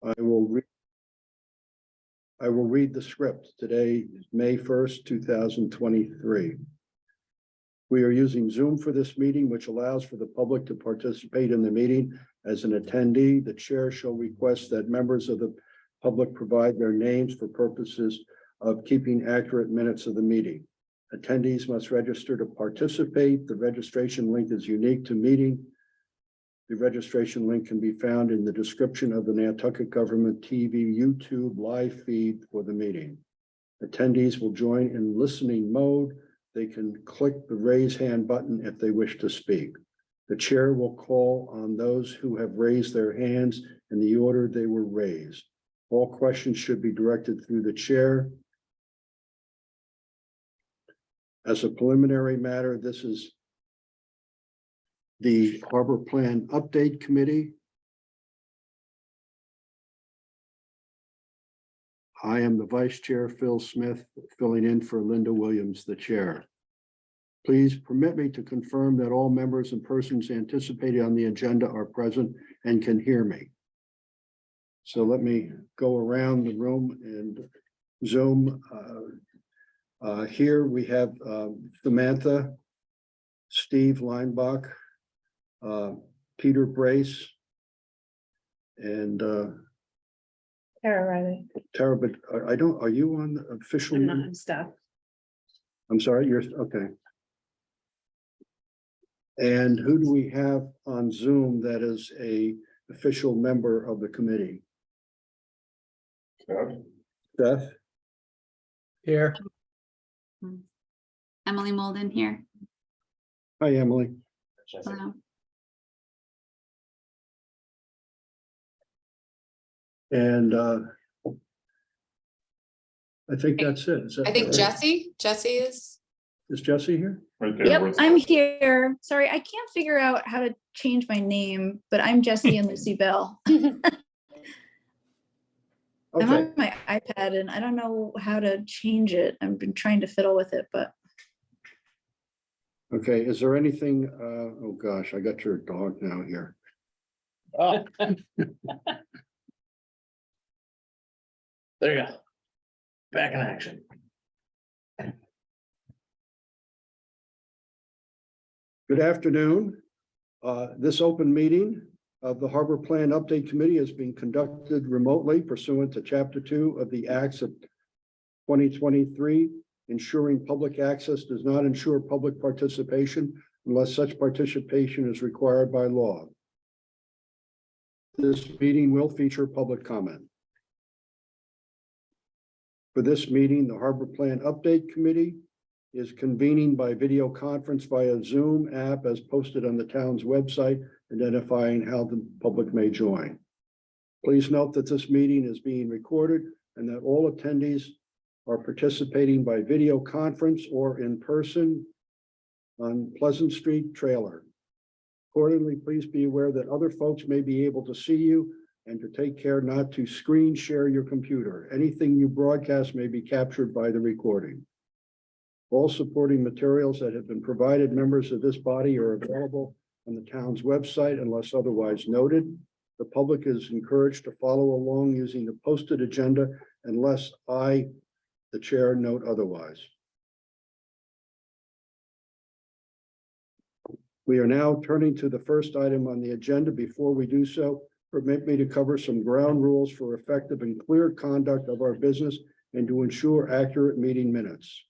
I will read the script. Today is May 1st, 2023. We are using Zoom for this meeting, which allows for the public to participate in the meeting. As an attendee, the chair shall request that members of the public provide their names for purposes of keeping accurate minutes of the meeting. Attendees must register to participate. The registration link is unique to meeting. The registration link can be found in the description of the Nantucket Government TV YouTube live feed for the meeting. Attendees will join in listening mode. They can click the raise hand button if they wish to speak. The chair will call on those who have raised their hands in the order they were raised. All questions should be directed through the chair. As a preliminary matter, this is the Harbor Plan Update Committee. I am the Vice Chair, Phil Smith, filling in for Linda Williams, the Chair. Please permit me to confirm that all members and persons anticipated on the agenda are present and can hear me. So let me go around the room and Zoom. Here we have Samantha, Steve Leinbach, Peter Brace, and Tara Riley. Tara, but are you on the official? I'm not on staff. I'm sorry, you're, okay. And who do we have on Zoom that is a official member of the committee? Beth? Here. Emily Molden here. Hi, Emily. Hello. And I think that's it. Is that I think right? Jesse is. Is Jesse here? Right there. Yep, I'm here. Sorry, I can't figure out how to change my name, but I'm Jessie and Lucy Bell. I'm Okay, on my iPad and I don't know how to change it. I've been trying to fiddle with it, but okay. Is there anything, oh gosh, I got your dog now here. Oh. There you go. Back in action. Good afternoon. This open meeting of the Harbor Plan Update Committee is being conducted remotely pursuant to Chapter 2 of the Acts of 2023. Ensuring public access does not ensure public participation unless such participation is required by law. This meeting will feature public comment. For this meeting, the Harbor Plan Update Committee is convening by video conference via Zoom app as posted on the town's website, identifying how the public may join. Please note that this meeting is being recorded and that all attendees are participating by video conference or in person on Pleasant Street trailer. Accordingly, please be aware that other folks may be able to see you and to take care not to screen share your computer. Anything you broadcast may be captured by the recording. All supporting materials that have been provided members of this body are available on the town's website unless otherwise noted. The public is encouraged to follow along using the posted agenda unless I, the chair, note otherwise. We are now turning to the first item on the agenda. Before we do so, permit me to cover some ground rules for effective and clear conduct of our business and to ensure accurate meeting minutes.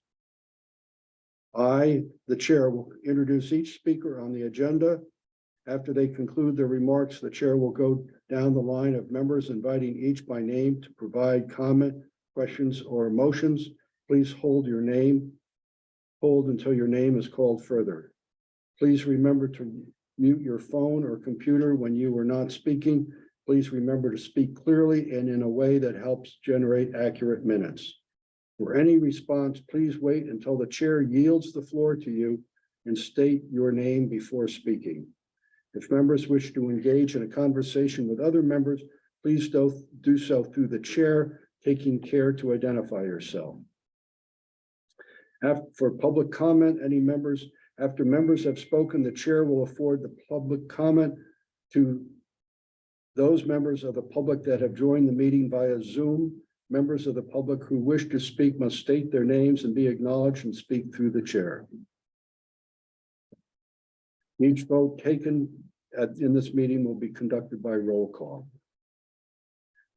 I, the chair, will introduce each speaker on the agenda. After they conclude their remarks, the chair will go down the line of members, inviting each by name to provide comment, questions, or motions. Please hold until your name is called further. Please remember to mute your phone or computer when you are not speaking. Please remember to speak clearly and in a way that helps generate accurate minutes. For any response, please wait until the chair yields the floor to you and state your name before speaking. If members wish to engage in a conversation with other members, please do so through the chair, taking care to identify yourself. For public comment, after members have spoken, the chair will afford the public comment to those members of the public that have joined the meeting via Zoom. Members of the public who wish to speak must state their names and be acknowledged and speak through the chair. Each vote taken in this meeting will be conducted by roll call.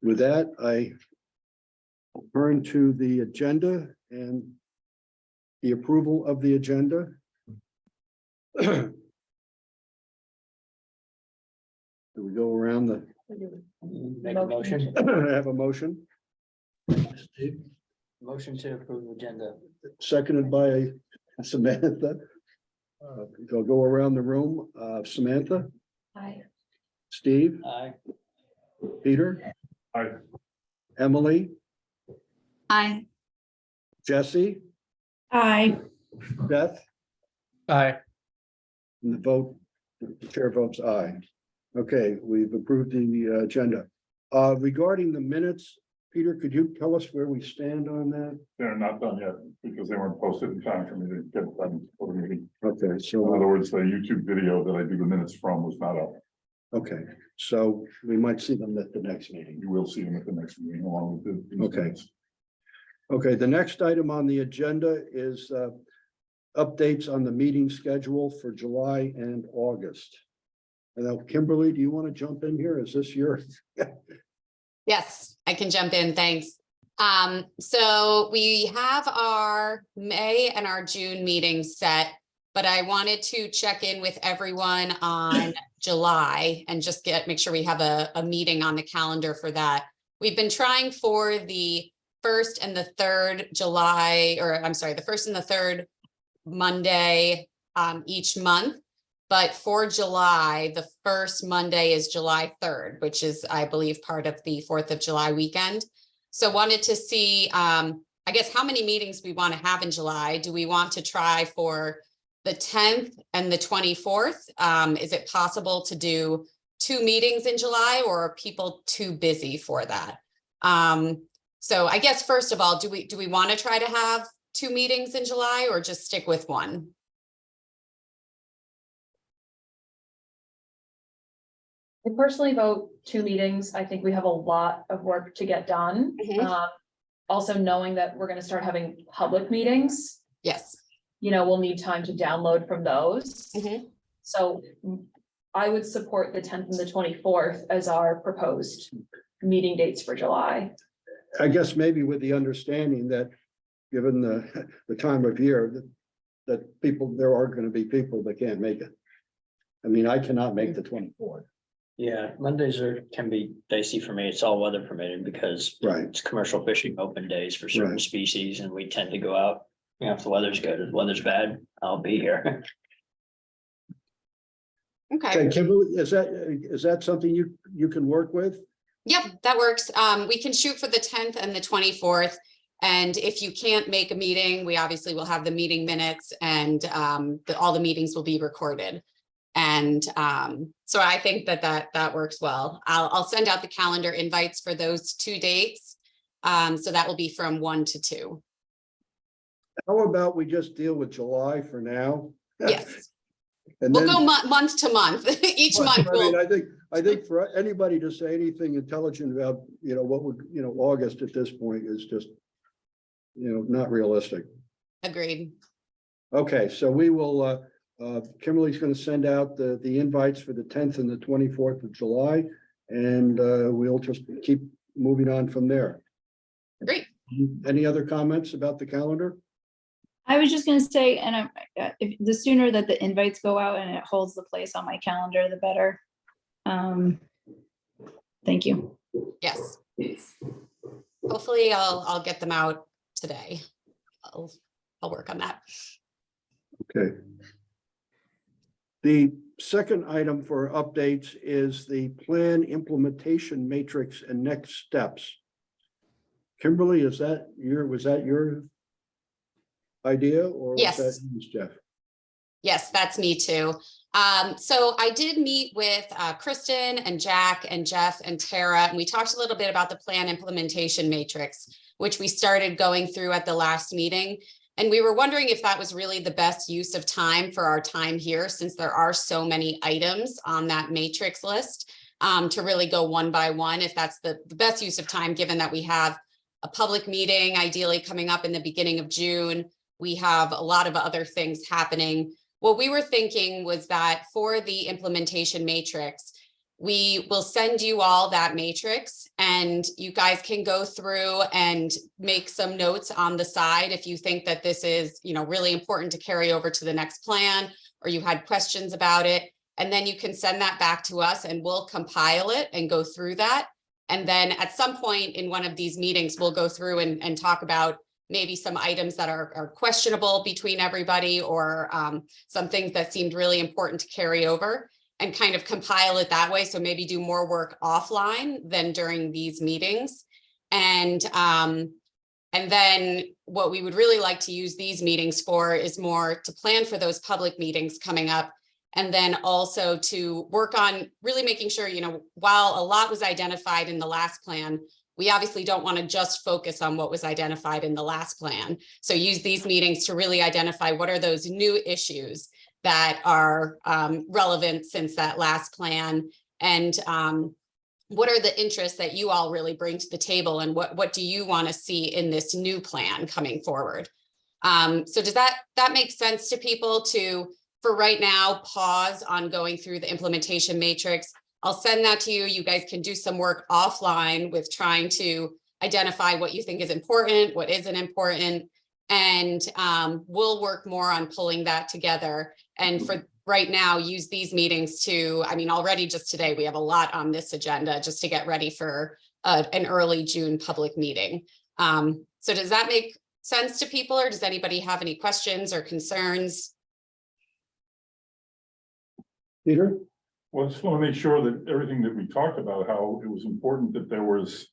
With that, I turn to the agenda and the approval of the agenda. Do we go around the? Make a motion. I have a motion, Motion to approve agenda. seconded by Samantha. They'll go around the room. Samantha, Hi. Steve, Aye. Peter, Aye. Emily, Aye. Jesse, Aye. Beth, Aye. and the chair votes aye. Okay, we've approved the agenda. Regarding the minutes, Peter, could you tell us where we stand on that? They're not done yet because they weren't posted in time for me to get them for the meeting. Okay, In so, other words, the YouTube video that I do the minutes from was not up. okay, so we might see them at the next meeting. You will see them at the next meeting along with the. Okay. minutes. Okay, the next item on the agenda is updates on the meeting schedule for July and August. And now, Kimberly, do you want to jump in here? Is this your? Yes, I can jump in, thanks. So we have our May and our June meetings set, but I wanted to check in with everyone on July and just make sure we have a meeting on the calendar for that. We've been trying for the first and the third July, or I'm sorry, the first and the third Monday each month. But for July, the first Monday is July 3rd, which is, I believe, part of the 4th of July weekend. So wanted to see, I guess, how many meetings we want to have in July. Do we want to try for the 10th and the 24th? Is it possible to do 2 meetings in July, or are people too busy for that? So I guess, first of all, do we want to try to have 2 meetings in July, or just stick with 1? I personally vote 2 meetings. I think we have a lot of work to get done. Mhm. Also knowing that we're gonna start having public meetings, Yes. we'll need time to download from those. Mhm. So I would support the 10th and the 24th as our proposed meeting dates for July. I guess maybe with the understanding that, given the time of year, that people, there are going to be people that can't make it. I mean, I cannot make the 24th. Yeah, Mondays can be dicey for me. It's all weather permitted because Right. it's commercial fishing open days for certain Right. species, and we tend to go out. If the weather's good, if the weather's bad, I'll be here. Okay. Okay, Kimberly, is that something you can work with? Yep, that works. We can shoot for the 10th and the 24th. And if you can't make a meeting, we obviously will have the meeting minutes, and all the meetings will be recorded. And so I think that works well. I'll send out the calendar invites for those 2 dates. So that will be from 1 to 2. How about we just deal with July for now? Yes, And we'll then, go month to month. Each month I mean, will, I think for anybody to say anything intelligent about, what would, August at this point is just, not realistic. agreed. Okay, so we will, Kimberly's going to send out the invites for the 10th and the 24th of July, and we'll just keep moving on from there. Great. Any other comments about the calendar? I was just gonna say, and if the sooner that the invites go out and it holds the place on my calendar, the better. Thank you. Yes. Hopefully I'll get them out today. I'll work on that. Okay. The second item for updates is the plan implementation matrix and next steps. Kimberly, was that your idea, or was Yes. that yours, Jeff? Yes, that's me too. So I did meet with Kristen and Jack and Jeff and Tara, and we talked a little bit about the plan implementation matrix, which we started going through at the last meeting. And we were wondering if that was really the best use of time for our time here, since there are so many items on that matrix list. to really go one by one, if that's the best use of time, given that we have a public meeting ideally coming up in the beginning of June. We have a lot of other things happening. What we were thinking was that for the implementation matrix, we will send you all that matrix and you guys can go through and make some notes on the side if you think that this is, really important to carry over to the next plan, or you had questions about it. And then you can send that back to us and we'll compile it and go through that. And then at some point in one of these meetings, we'll go through and talk about maybe some items that are questionable between everybody, or some things that seemed really important to carry over, and kind of compile it that way. So maybe do more work offline than during these meetings. And then what we would really like to use these meetings for is more to plan for those public meetings coming up. And then also to work on really making sure, while a lot was identified in the last plan, we obviously don't want to just focus on what was identified in the last plan. So use these meetings to really identify what are those new issues that are relevant since that last plan, and what are the interests that you all really bring to the table, and what do you want to see in this new plan coming forward. So does that make sense to people to, for right now, pause on going through the implementation matrix? I'll send that to you. You guys can do some work offline with trying to identify what you think is important, what isn't important, and we'll work more on pulling that together. And for right now, use these meetings to, already just today, we have a lot on this agenda just to get ready for an early June public meeting. So does that make sense to people, or does anybody have any questions or concerns? Peter? Well, I just want to make sure that everything that we talked about, how it was important that there was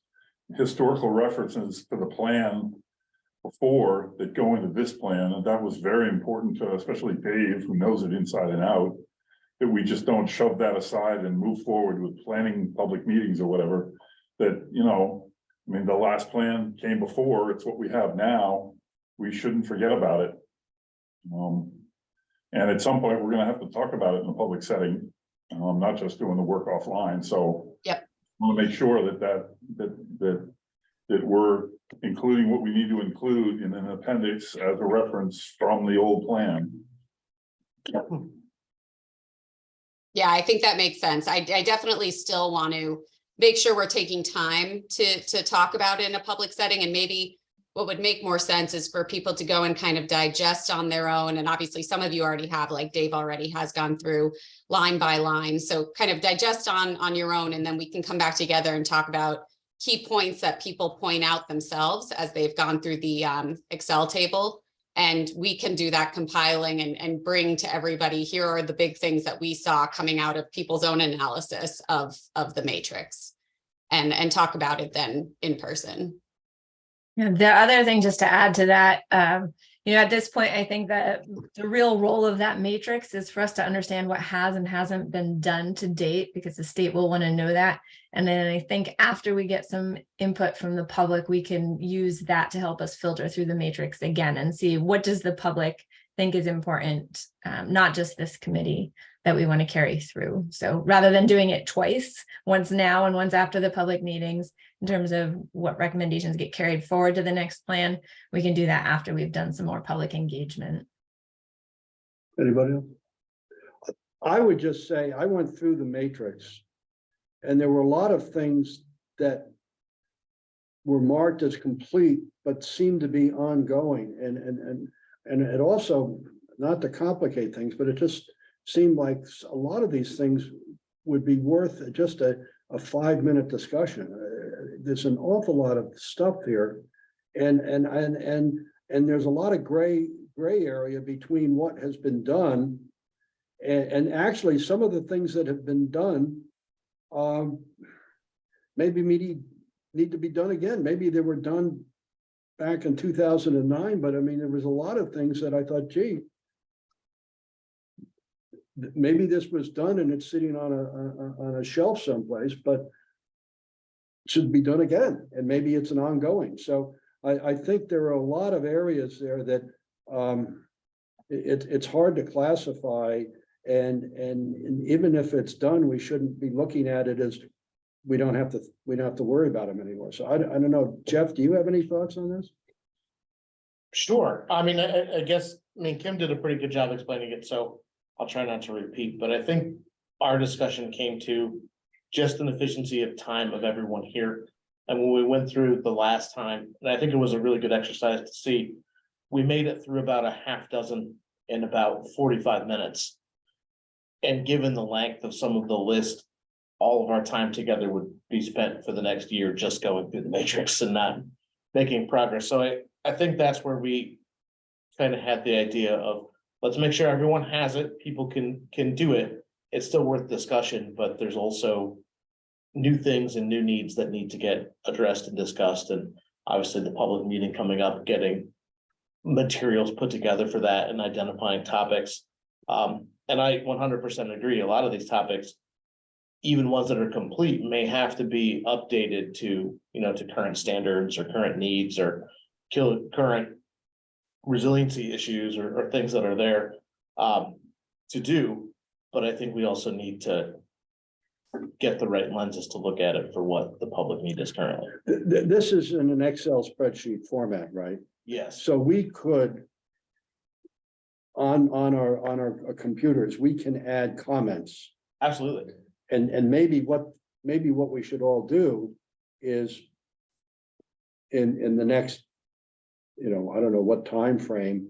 historical references to the plan before that go into this plan, and that was very important to especially Dave, who knows it inside and out, that we just don't shove that aside and move forward with planning public meetings or whatever. That, the last plan came before, it's what we have now. We shouldn't forget about it. And at some point, we're going to have to talk about it in a public setting, not just doing the work offline. So Yep. I want to make sure that we're including what we need to include in an appendix as a reference from the old plan. Yeah, I think that makes sense. I definitely still want to make sure we're taking time to talk about it in a public setting, and maybe what would make more sense is for people to go and kind of digest on their own. And obviously some of you already have, like Dave already has gone through line by line. So kind of digest on your own, and then we can come back together and talk about key points that people point out themselves as they've gone through the Excel table. And we can do that compiling and bring to everybody, here are the big things that we saw coming out of people's own analysis of the matrix, and talk about it then in person. Yeah, the other thing, just to add to that, at this point, I think that the real role of that matrix is for us to understand what has and hasn't been done to date, because the state will want to know that. And then I think after we get some input from the public, we can use that to help us filter through the matrix again and see what does the public think is important, not just this committee, that we want to carry through. So rather than doing it twice, once now and once after the public meetings, in terms of what recommendations get carried forward to the next plan, we can do that after we've done some more public engagement. Anybody else? I would just say, I went through the matrix and there were a lot of things that were marked as complete, but seemed to be ongoing. And it also, not to complicate things, but it just seemed like a lot of these things would be worth just a 5-minute discussion. There's an awful lot of stuff here, and there's a lot of gray area between what has been done and actually some of the things that have been done maybe need to be done again. Maybe they were done back in 2009, but there was a lot of things that I thought, gee, maybe this was done and it's sitting on a shelf someplace, but it should be done again, and maybe it's an ongoing. So I think there are a lot of areas there that it's hard to classify And even if it's done, we shouldn't be looking at it as we don't have to worry about them anymore. So I don't know. Jeff, do you have any thoughts on this? Sure. I mean, I guess, I mean, Kim did a pretty good job explaining it, so I'll try not to repeat, but I think our discussion came to just an efficiency of time of everyone here. And when we went through the last time, and I think it was a really good exercise to see, we made it through about a half dozen in about 45 minutes. And given the length of some of the list, all of our time together would be spent for the next year just going through the matrix and not making progress. So I think that's where we kind of had the idea of, let's make sure everyone has it, people can do it. It's still worth discussion, but there's also new things and new needs that need to get addressed and discussed. And obviously the public meeting coming up, getting materials put together for that and identifying topics. And I 100% agree, a lot of these topics, even ones that are complete, may have to be updated to, to current standards or current needs or current resiliency issues or things that are there to do. But I think we also need to get the right lenses to look at it for what the public need is currently. This is in an Excel spreadsheet format, right? Yes, So we could, on our computers, we can add comments. absolutely. And maybe what we should all do is in the next, I don't know what time frame,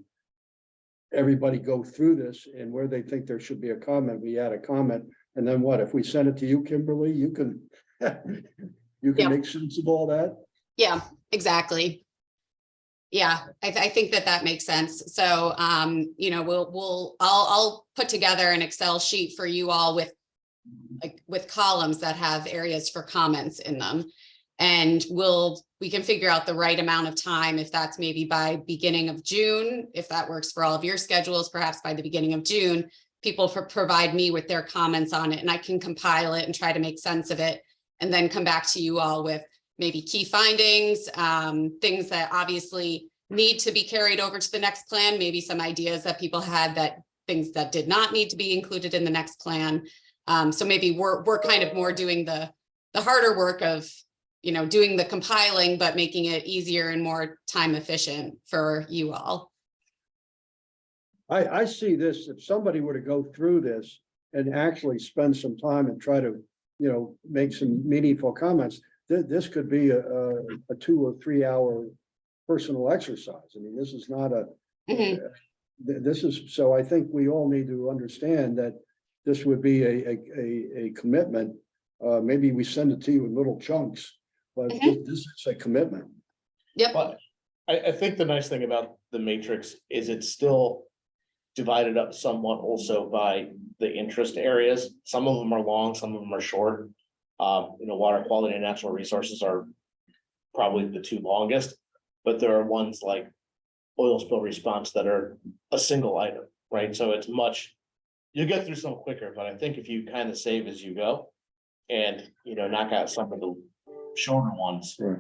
everybody go through this, and where they think there should be a comment, we add a comment. And then what, if we send it to you, Kimberly, you can Yeah. make sense of all that? Yeah, exactly. Yeah, I think that makes sense. So, I'll put together an Excel sheet for you all with columns that have areas for comments in them. And we can figure out the right amount of time, if that's maybe by beginning of June, if that works for all of your schedules, perhaps by the beginning of June, people provide me with their comments on it, and I can compile it and try to make sense of it, and then come back to you all with maybe key findings, things that obviously need to be carried over to the next plan, maybe some ideas that people had, that things that did not need to be included in the next plan. So maybe we're kind of more doing the harder work of, doing the compiling, but making it easier and more time efficient for you all. I see this, if somebody were to go through this and actually spend some time and try to, make some meaningful comments, this could be a 2 or 3 hour personal exercise. I mean, this is not this is, so I think we all need to understand that this would be a commitment. Maybe we send it to you in little chunks, but this is a commitment. Yep. But I think the nice thing about the matrix is it's still divided up somewhat also by the interest areas. Some of them are long, some of them are short. Water quality and natural resources are probably the two longest, but there are ones like oil spill response that are a single item, right? So it's you get through some quicker, but I think if you kind of save as you go and, knock out some of the shorter ones, Right.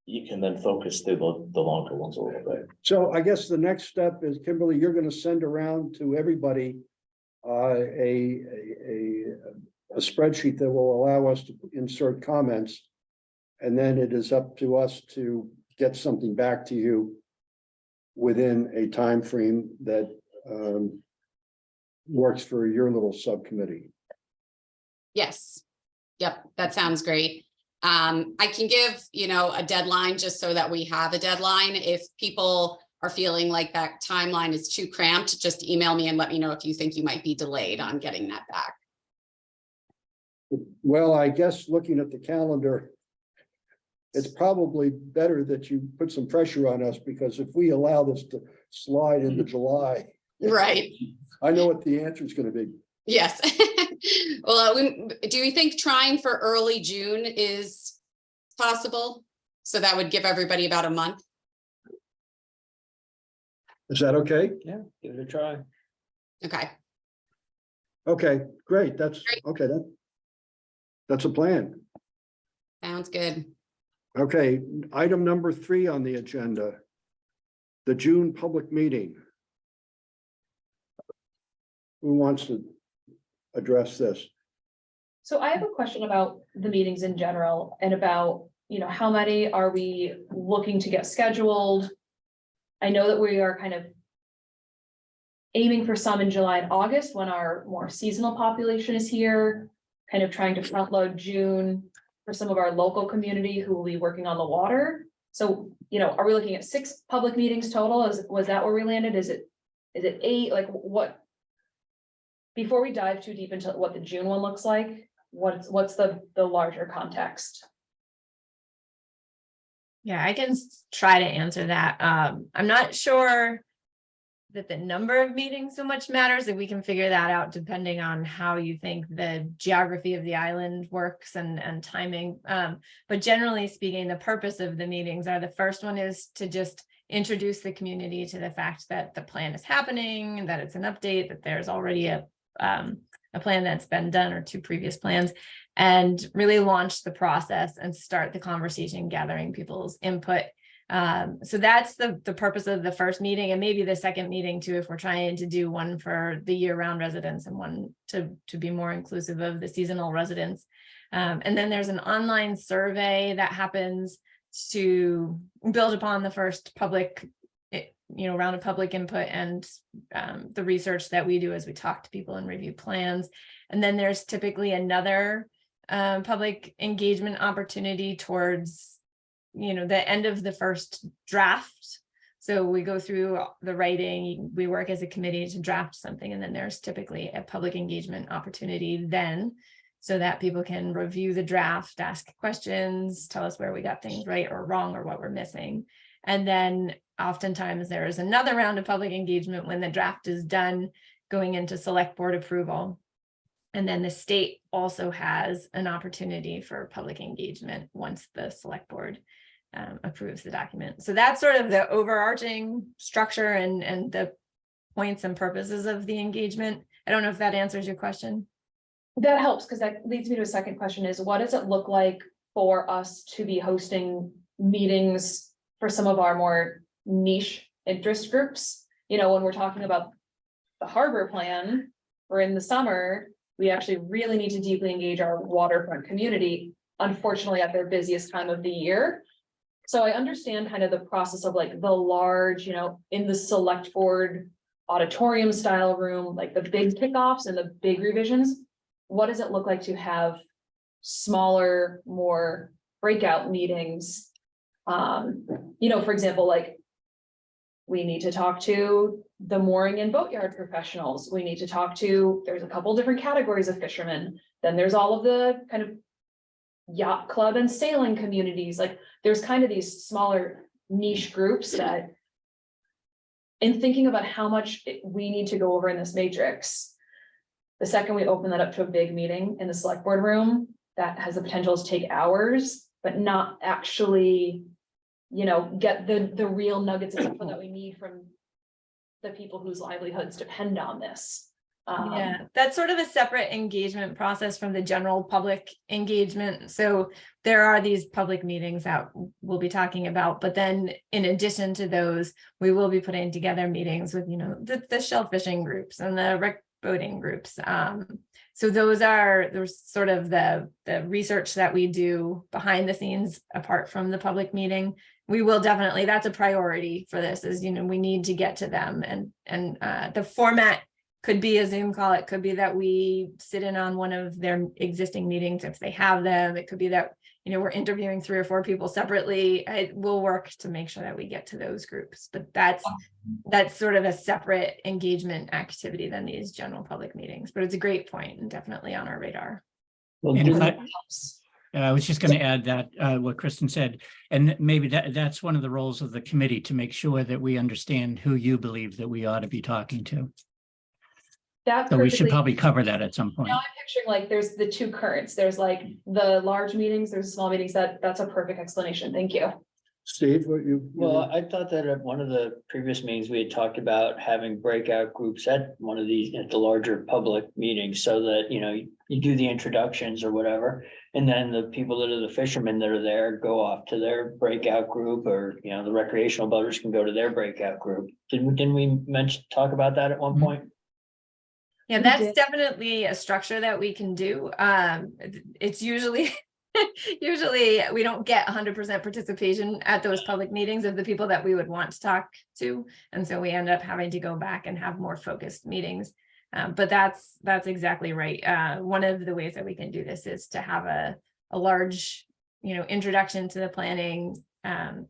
you can then focus through the longer ones a little bit. So I guess the next step is, Kimberly, you're going to send around to everybody a spreadsheet that will allow us to insert comments. And then it is up to us to get something back to you within a time frame that works for your little subcommittee. Yes. Yep, that sounds great. I can give, a deadline just so that we have a deadline. If people are feeling like that timeline is too cramped, just email me and let me know if you think you might be delayed on getting that back. Well, I guess looking at the calendar, it's probably better that you put some pressure on us, because if we allow this to slide into July, Right. I know what the answer is going to be. Yes. Well, do we think trying for early June is possible? So that would give everybody about a month. Is that okay? Yeah, give it a try. Okay. Okay, great. That's Great. okay. That's a plan. Sounds good. Okay, item number 3 on the agenda. The June public meeting. Who wants to address this. So I have a question about the meetings in general and about, how many are we looking to get scheduled? I know that we are kind of aiming for some in July and August when our more seasonal population is here, kind of trying to front load June for some of our local community who will be working on the water. So, are we looking at 6 public meetings total? Was that where we landed? Is it 8? Like what? Before we dive too deep into what the June one looks like, what's the larger context? Yeah, I can try to answer that. I'm not sure that the number of meetings so much matters, and we can figure that out depending on how you think the geography of the island works and timing. But generally speaking, the purpose of the meetings are, the first one is to just introduce the community to the fact that the plan is happening, that it's an update, that there's already a plan that's been done or 2 previous plans, and really launch the process and start the conversation, gathering people's input. So that's the purpose of the first meeting, and maybe the second meeting too, if we're trying to do one for the year-round residents and one to be more inclusive of the seasonal residents. And then there's an online survey that happens to build upon the first public, round of public input and the research that we do as we talk to people and review plans. And then there's typically another public engagement opportunity towards the end of the first draft. So we go through the writing, we work as a committee to draft something, and then there's typically a public engagement opportunity then, so that people can review the draft, ask questions, tell us where we got things right or wrong or what we're missing. And then oftentimes there is another round of public engagement when the draft is done, going into select board approval. And then the state also has an opportunity for public engagement once the select board approves the document. So that's sort of the overarching structure and the points and purposes of the engagement. I don't know if that answers your question. That helps, because that leads me to a second question is, what does it look like for us to be hosting meetings for some of our more niche interest groups? When we're talking about the harbor plan, or in the summer, we actually really need to deeply engage our waterfront community, unfortunately at their busiest time of the year. So I understand kind of the process of like the large, in the select board auditorium style room, like the big kickoffs and the big revisions. What does it look like to have smaller, more breakout meetings? For example, like we need to talk to the mooring and boatyard professionals. We need to talk to, there's a couple different categories of fishermen. Then there's all of the kind of yacht club and sailing communities. Like there's kind of these smaller niche groups that, in thinking about how much we need to go over in this matrix, the second we open that up to a big meeting in the select board room, that has the potential to take hours, but not actually, get the real nuggets of info that we need from the people whose livelihoods depend on this. Yeah, that's sort of a separate engagement process from the general public engagement. So there are these public meetings that we'll be talking about, but then in addition to those, we will be putting together meetings with, the shellfishing groups and the rec boating groups. So there's sort of the research that we do behind the scenes apart from the public meeting. We will definitely, that's a priority for this, is, we need to get to them, and the format could be a Zoom call. It could be that we sit in on one of their existing meetings if they have them. It could be that, we're interviewing 3 or 4 people separately. We'll work to make sure that we get to those groups, but that's sort of a separate engagement activity than these general public meetings. But it's a great point and definitely on our radar. Well, And if didn't- I was just going to add that what Kristen said, and maybe that's one of the roles of the committee, to make sure that we understand who you believe that we ought to be talking to. That So we should perfectly- probably cover that at some point. Now I'm picturing like there's the 2 currents. There's like the large meetings, there's small meetings. That's a perfect explanation. Thank you. Steve, what you? Well, I thought that at one of the previous meetings, we had talked about having breakout groups at one of these, at the larger public meetings, so that, you do the introductions or whatever. And then the people that are the fishermen that are there go off to their breakout group, or, the recreational boaters can go to their breakout group. Didn't we talk about that at one Mhm. point? Yeah, We that's did. definitely a structure that we can do. It's usually, usually we don't get 100% participation at those public meetings of the people that we would want to talk to. And so we end up having to go back and have more focused meetings. But that's exactly right. One of the ways that we can do this is to have a large, introduction to the planning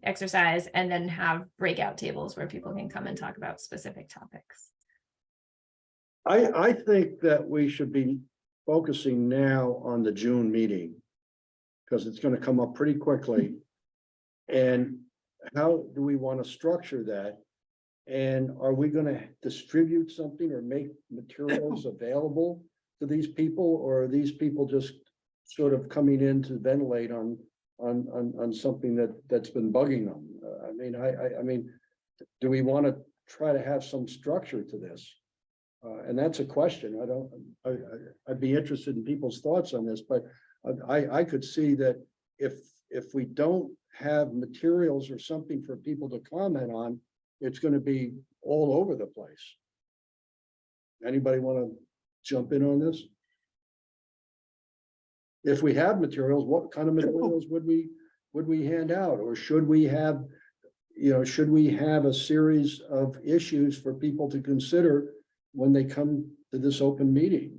exercise, and then have breakout tables where people can come and talk about specific topics. I think that we should be focusing now on the June meeting. Because it's gonna come up pretty quickly. And how do we want to structure that? And are we gonna distribute something or make materials available to these people? Or are these people just sort of coming in to ventilate on something that's been bugging them? I mean, do we want to try to have some structure to this? And that's a question. I'd be interested in people's thoughts on this, but I could see that if we don't have materials or something for people to comment on, it's going to be all over the place. Anybody want to jump in on this? If we have materials, what kind of materials would we hand out? Or should we have, should we have a series of issues for people to consider when they come to this open meeting?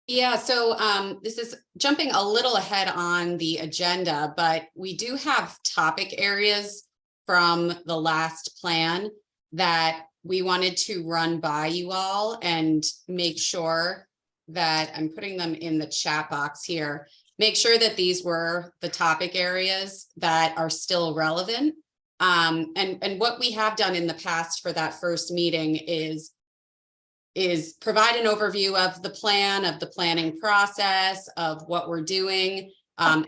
Yeah, so this is jumping a little ahead on the agenda, but we do have topic areas from the last plan that we wanted to run by you all and make sure that I'm putting them in the chat box here. Make sure that these were the topic areas that are still relevant. And what we have done in the past for that first meeting is provide an overview of the plan, of the planning process, of what we're doing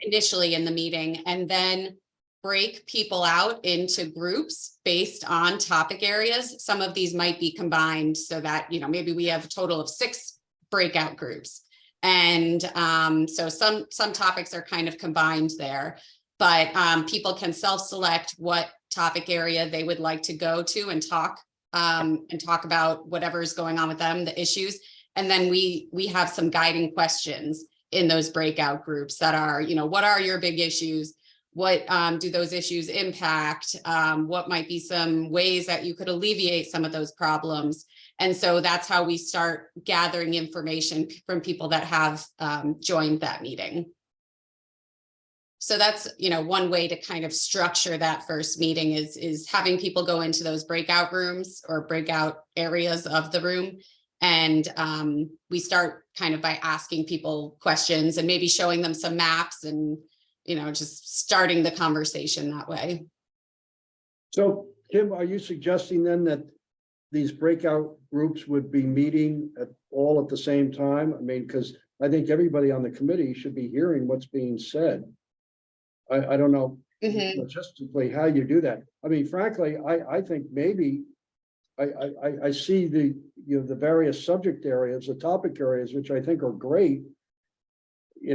initially in the meeting, and then break people out into groups based on topic areas. Some of these might be combined so that, maybe we have a total of 6 breakout groups. And so some topics are kind of combined there, but people can self-select what topic area they would like to go to and talk about whatever is going on with them, the issues. And then we have some guiding questions in those breakout groups that are, what are your big issues? What do those issues impact? What might be some ways that you could alleviate some of those problems? And so that's how we start gathering information from people that have joined that meeting. So that's, one way to kind of structure that first meeting is having people go into those breakout rooms or breakout areas of the room. And we start kind of by asking people questions and maybe showing them some maps and, just starting the conversation that way. So Kim, are you suggesting then that these breakout groups would be meeting all at the same time? I mean, because I think everybody on the committee should be hearing what's being said. I don't know logistically how you do that. I mean, frankly, I think maybe I see the various subject areas, the topic areas, which I think are great.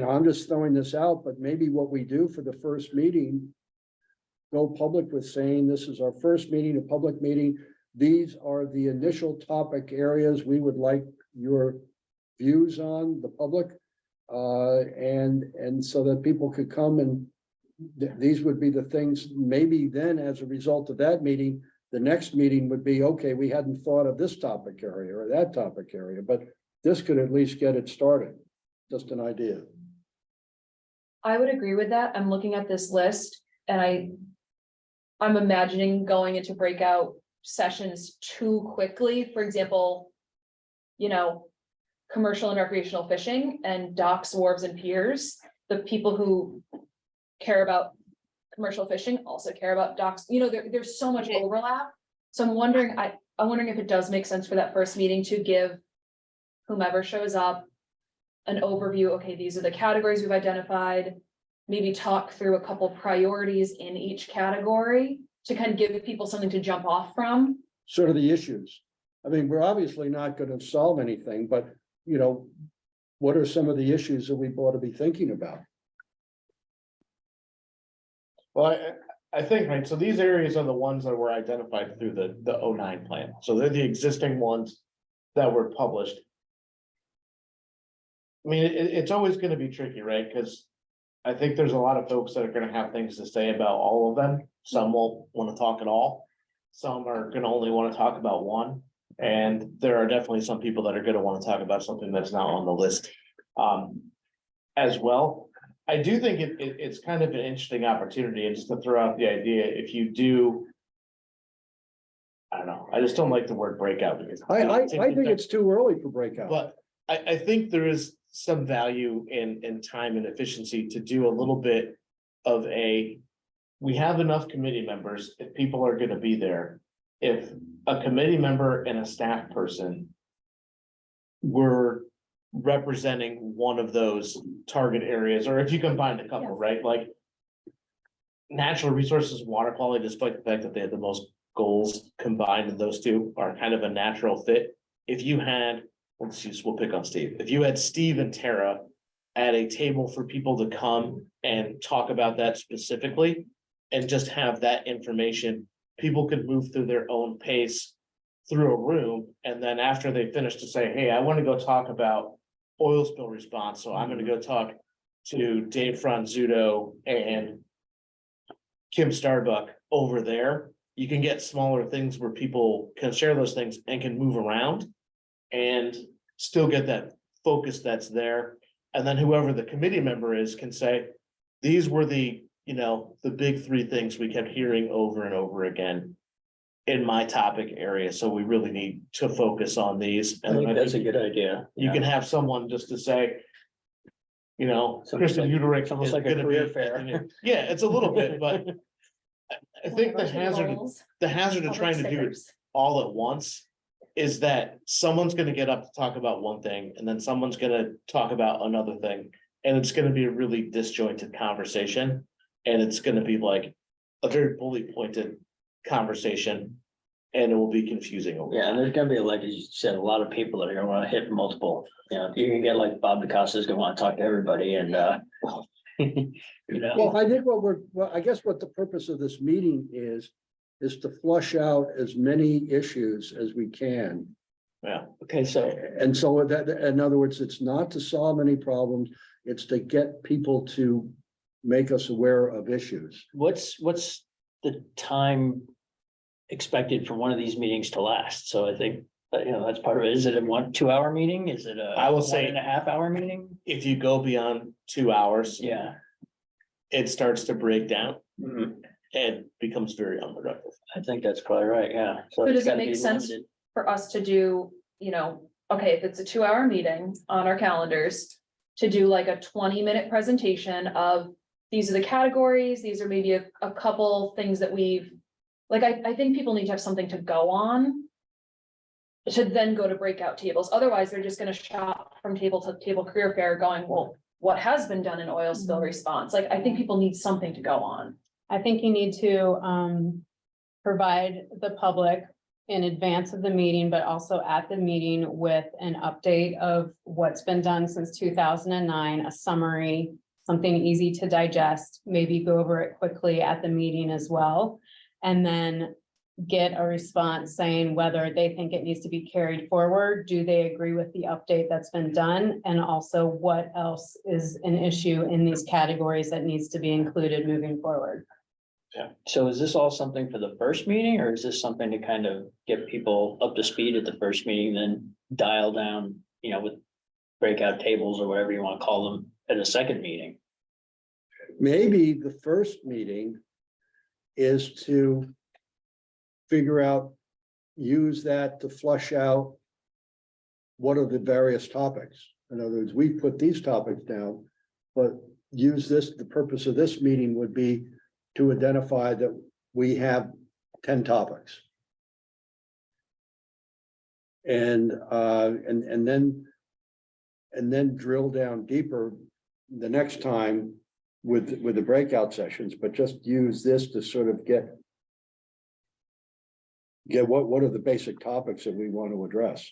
I'm just throwing this out, but maybe what we do for the first meeting, go public with saying this is our first meeting, a public meeting. These are the initial topic areas we would like your views on, the public, and so that people could come and these would be the things. Maybe then, as a result of that meeting, the next meeting would be, okay, we hadn't thought of this topic area or that topic area, but this could at least get it started. Just an idea. I would agree with that. I'm looking at this list and I'm imagining going into breakout sessions too quickly. For example, commercial and recreational fishing and docks, wharves, and piers. The people who care about commercial fishing also care about docks. There's so much overlap. So I'm wondering if it does make sense for that first meeting to give whomever shows up an overview. Okay, these are the categories we've identified. Maybe talk through a couple priorities in each category to kind of give people something to jump off from. Sort of the issues. I mean, we're obviously not going to solve anything, but what are some of the issues that we ought to be thinking about? Well, I think, right, so these areas are the ones that were identified through the 09 plan, so they're the existing ones that were published. I mean, it's always gonna be tricky, right, because I think there's a lot of folks that are gonna have things to say about all of them, some won't wanna talk at all. Some are gonna only wanna talk about one, and there are definitely some people that are gonna wanna talk about something that's not on the list. As well, I do think it's kind of an interesting opportunity, and just to throw out the idea, if you do. I don't know, I just don't like the word breakout because. I think it's too early for breakout. But I think there is some value in time and efficiency to do a little bit of a. We have enough committee members, if people are gonna be there, if a committee member and a staff person. Were representing one of those target areas, or if you combine a couple, right, like. Natural resources, water quality, despite the fact that they had the most goals combined, and those two are kind of a natural fit. If you had, we'll pick on Steve, if you had Steve and Tara. At a table for people to come and talk about that specifically. And just have that information, people could move through their own pace. Through a room, and then after they finish to say, hey, I want to go talk about oil spill response, so I'm gonna go talk to Dave Franzuto and Kim Starbuck over there. You can get smaller things where people can share those things and can move around and still get that focus that's there. And then whoever the committee member is can say, these were the, the big three things we kept hearing over and over again. In my topic area, so we really need to focus on these. I think that's a good idea. You can have someone just to say. Something Kristen like- Udrich. it's almost is like a gonna career be- fair. Yeah, it's a little bit, but. I think the hazard of trying to do it all at once. Is that someone's gonna get up to talk about one thing, and then someone's gonna talk about another thing. And it's gonna be a really disjointed conversation, and it's gonna be like a very bullet pointed conversation. And it will be confusing over. Yeah, and there's gonna be, like you said, a lot of people that are gonna wanna hit multiple, you can get like Bob DeCosta is gonna wanna talk to everybody and, Well, I think I guess what the purpose of this meeting is to flush out as many issues as we can. Yeah, Okay, so, And so that, in other words, it's not to solve any problems, it's to get people to make us aware of issues. what's the time expected for one of these meetings to last? So I think, that's part of it. Is it a 1-2 hour meeting? Is it a? I will say- 1.5 hour meeting? if you go beyond 2 hours, Yeah. it starts to break down Mhm. and becomes very unproductive. I think that's probably right, yeah. So it's does it gotta make be sense limited. for us to do, okay, if it's a 2 hour meeting on our calendars. To do like a 20-minute presentation of, these are the categories, these are maybe a couple things that we've. Like, I think people need to have something to go on. To then go to breakout tables, otherwise they're just gonna shop from table to table career fair going, well, what has been done in oil spill response? Like, I think people need something to go on. I think you need to provide the public in advance of the meeting, but also at the meeting with an update of what's been done since 2009, a summary, something easy to digest, maybe go over it quickly at the meeting as well. And then get a response saying whether they think it needs to be carried forward. Do they agree with the update that's been done? And also what else is an issue in these categories that needs to be included moving forward? So is this all something for the first meeting, or is this something to kind of get people up to speed at the first meeting, then dial down, with breakout tables or whatever you want to call them at a second meeting? Maybe the first meeting is to figure out, use that to flush out what are the various topics. In other words, we put these topics down, but use this, the purpose of this meeting would be to identify that we have 10 topics. And then drill down deeper the next time with the breakout sessions, but just use this to sort of get what are the basic topics that we want to address.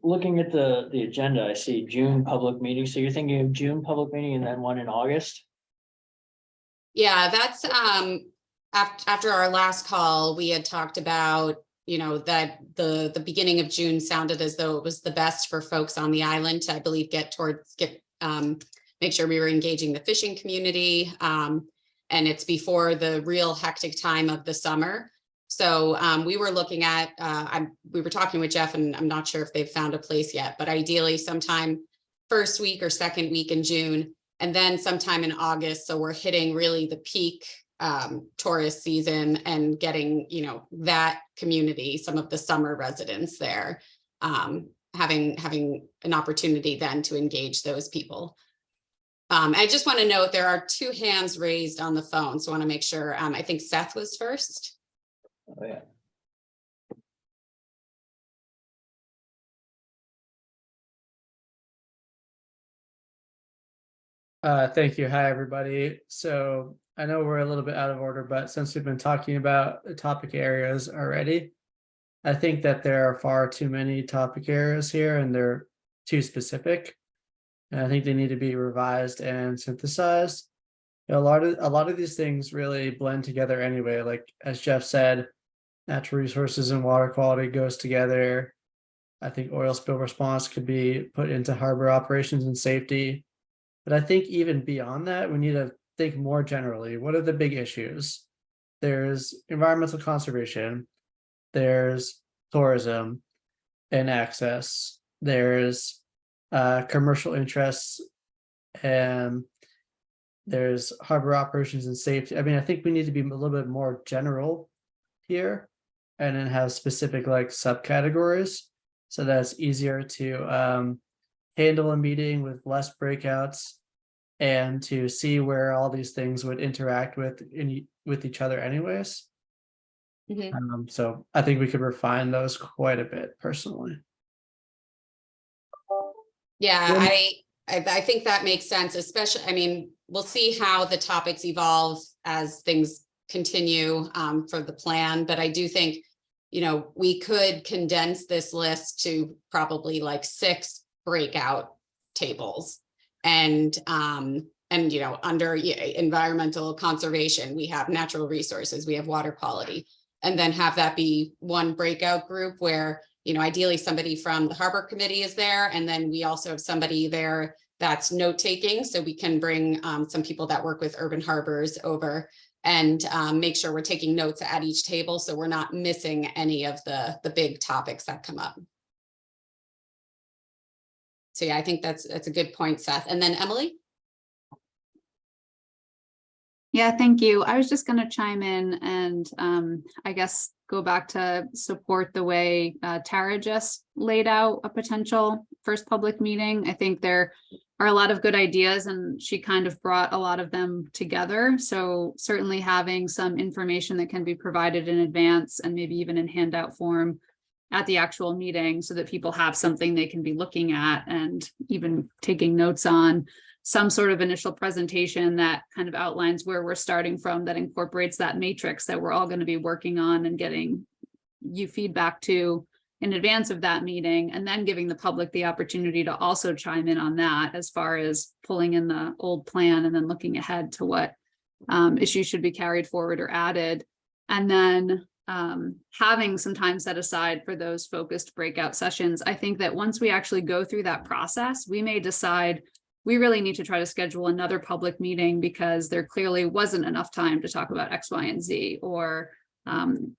Looking at the agenda, I see June public meeting. So you're thinking of June public meeting and then one in August? Yeah, that's, after our last call, we had talked about, that the beginning of June sounded as though it was the best for folks on the island to, I believe, make sure we were engaging the fishing community. And it's before the real hectic time of the summer. So we were looking at, we were talking with Jeff, and I'm not sure if they've found a place yet, but ideally sometime first week or second week in June, and then sometime in August. So we're hitting really the peak tourist season and getting, that community, some of the summer residents there, having an opportunity then to engage those people. I just want to note there are 2 hands raised on the phone, so I want to make sure. I think Seth was first. Oh, yeah. Thank you. Hi, everybody. So I know we're a little bit out of order, but since we've been talking about the topic areas already, I think that there are far too many topic areas here and they're too specific. And I think they need to be revised and synthesized. A lot of these things really blend together anyway. Like as Jeff said, natural resources and water quality goes together. I think oil spill response could be put into harbor operations and safety. But I think even beyond that, we need to think more generally. What are the big issues? There's environmental conservation, there's tourism and access, there's commercial interests, and there's harbor operations and safety. I mean, I think we need to be a little bit more general here and then have specific like subcategories so that it's easier to handle a meeting with less breakouts and to see where all these things would interact with each other anyways. So I think we could refine those quite a bit personally. Yeah, I think that makes sense, especially, I mean, we'll see how the topics evolve as things continue for the plan, but I do think, we could condense this list to probably like 6 breakout tables. And under environmental conservation, we have natural resources, we have water quality, and then have that be one breakout group where, ideally somebody from the harbor committee is there. And then we also have somebody there that's note taking. So we can bring some people that work with urban harbors over and make sure we're taking notes at each table. So we're not missing any of the big topics that come up. So yeah, I think that's a good point, Seth. And then Emily? Yeah, thank you. I was just going to chime in and I guess go back to support the way Tara just laid out a potential first public meeting. I think there are a lot of good ideas and she kind of brought a lot of them together. So certainly having some information that can be provided in advance and maybe even in handout form at the actual meeting so that people have something they can be looking at and even taking notes on, some sort of initial presentation that kind of outlines where we're starting from, that incorporates that matrix that we're all going to be working on and getting you feedback to in advance of that meeting, and then giving the public the opportunity to also chime in on that as far as pulling in the old plan and then looking ahead to what issues should be carried forward or added. And then having some time set aside for those focused breakout sessions. I think that once we actually go through that process, we may decide we really need to try to schedule another public meeting because there clearly wasn't enough time to talk about X, Y, and Z, or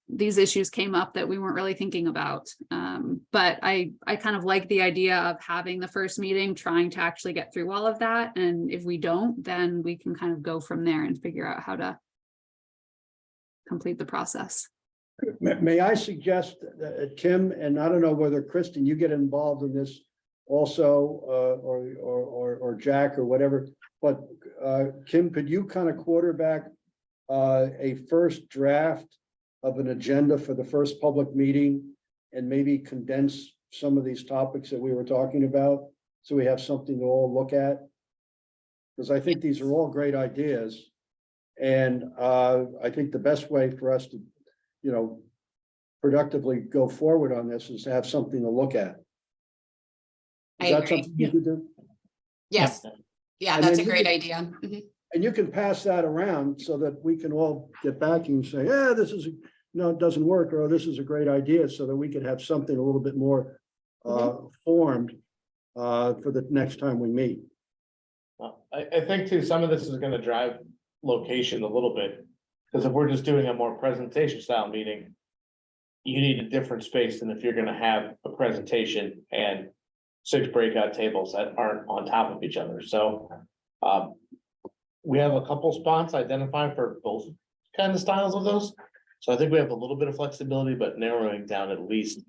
these issues came up that we weren't really thinking about. But I kind of like the idea of having the first meeting, trying to actually get through all of that. And if we don't, then we can kind of go from there and figure out how to complete the process. May I suggest that Kim, and I don't know whether Kristen, you get involved in this also, or Jack or whatever, but Kim, could you kind of quarterback a first draft of an agenda for the first public meeting and maybe condense some of these topics that we were talking about so we have something to all look at? Because I think these are all great ideas. And I think the best way for us to, productively go forward on this is to have something to look at. Is I that agree. something you could do? Yes. Yeah, And that's a then you great could- idea. Mhm. And you can pass that around so that we can all get back and say, yeah, this is, no, it doesn't work, or this is a great idea, so that we could have something a little bit more formed for the next time we meet. I think too, some of this is gonna drive location a little bit. Because if we're just doing a more presentation style meeting. You need a different space than if you're gonna have a presentation and 6 breakout tables that aren't on top of each other, so. We have a couple spots identified for both kind of styles of those. So I think we have a little bit of flexibility, but narrowing down at least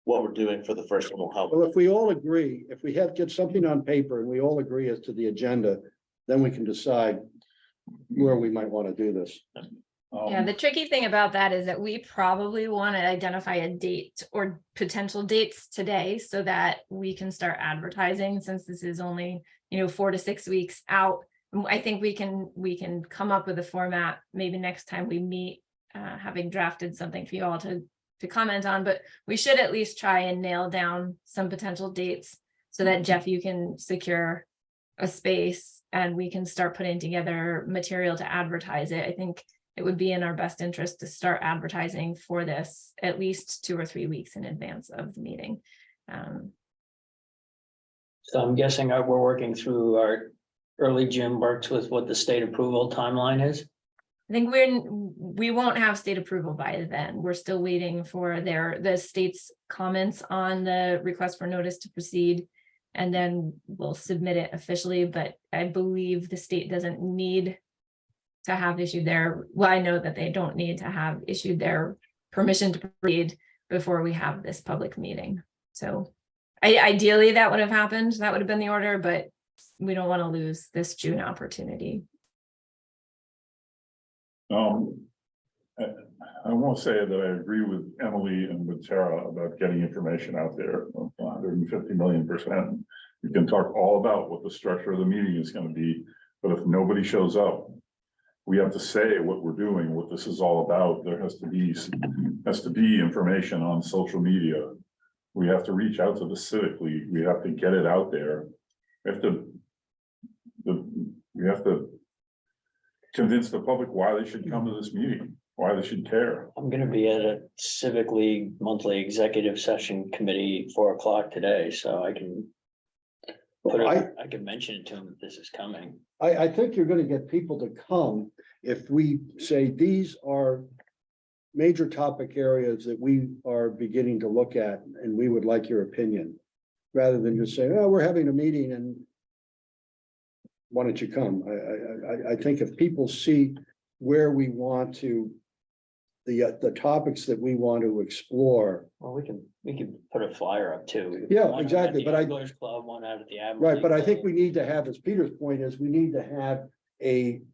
what we're doing for the first one will help. Well, if we all agree, if we get something on paper and we all agree as to the agenda, then we can decide where we might want to do this. Yeah, the tricky thing about that is that we probably want to identify a date or potential dates today so that we can start advertising, since this is only, 4 to 6 weeks out. I think we can come up with a format maybe next time we meet, having drafted something for you all to comment on, but we should at least try and nail down some potential dates so that Jeff, you can secure a space and we can start putting together material to advertise it. I think it would be in our best interest to start advertising for this at least 2 or 3 weeks in advance of the meeting. So I'm guessing we're working through our early June works with what the state approval timeline is. I think we won't have state approval by then. We're still waiting for the state's comments on the request for notice to proceed. And then we'll submit it officially, but I believe the state doesn't need to have issued I know that they don't need to have issued their permission to proceed before we have this public meeting. So ideally that would have happened. That would have been the order, but we don't want to lose this June opportunity. I won't say that I agree with Emily and with Tara about getting information out there, 150 million%. We can talk all about what the structure of the meeting is going to be, but if nobody shows up, we have to say what we're doing, what this is all about. There has to be information on social media. We have to reach out to the Civic League. We have to get it out there. We have to convince the public why they should come to this meeting, why they should care. I'm gonna be at a Civic League monthly executive session committee 4 o'clock today, so I can I can mention it to them that this is coming. I think you're going to get people to come if we say these are major topic areas that we are beginning to look at and we would like your opinion, rather than just saying, oh, we're having a meeting and why don't you come? I think if people see where we want to, the topics that we want to explore. Well, we can put a flyer up too. Yeah, One exactly, at the but Anglers Club, one out at the Admiralty Right, but I think Club. we need to have, as Peter's point is, we need to have an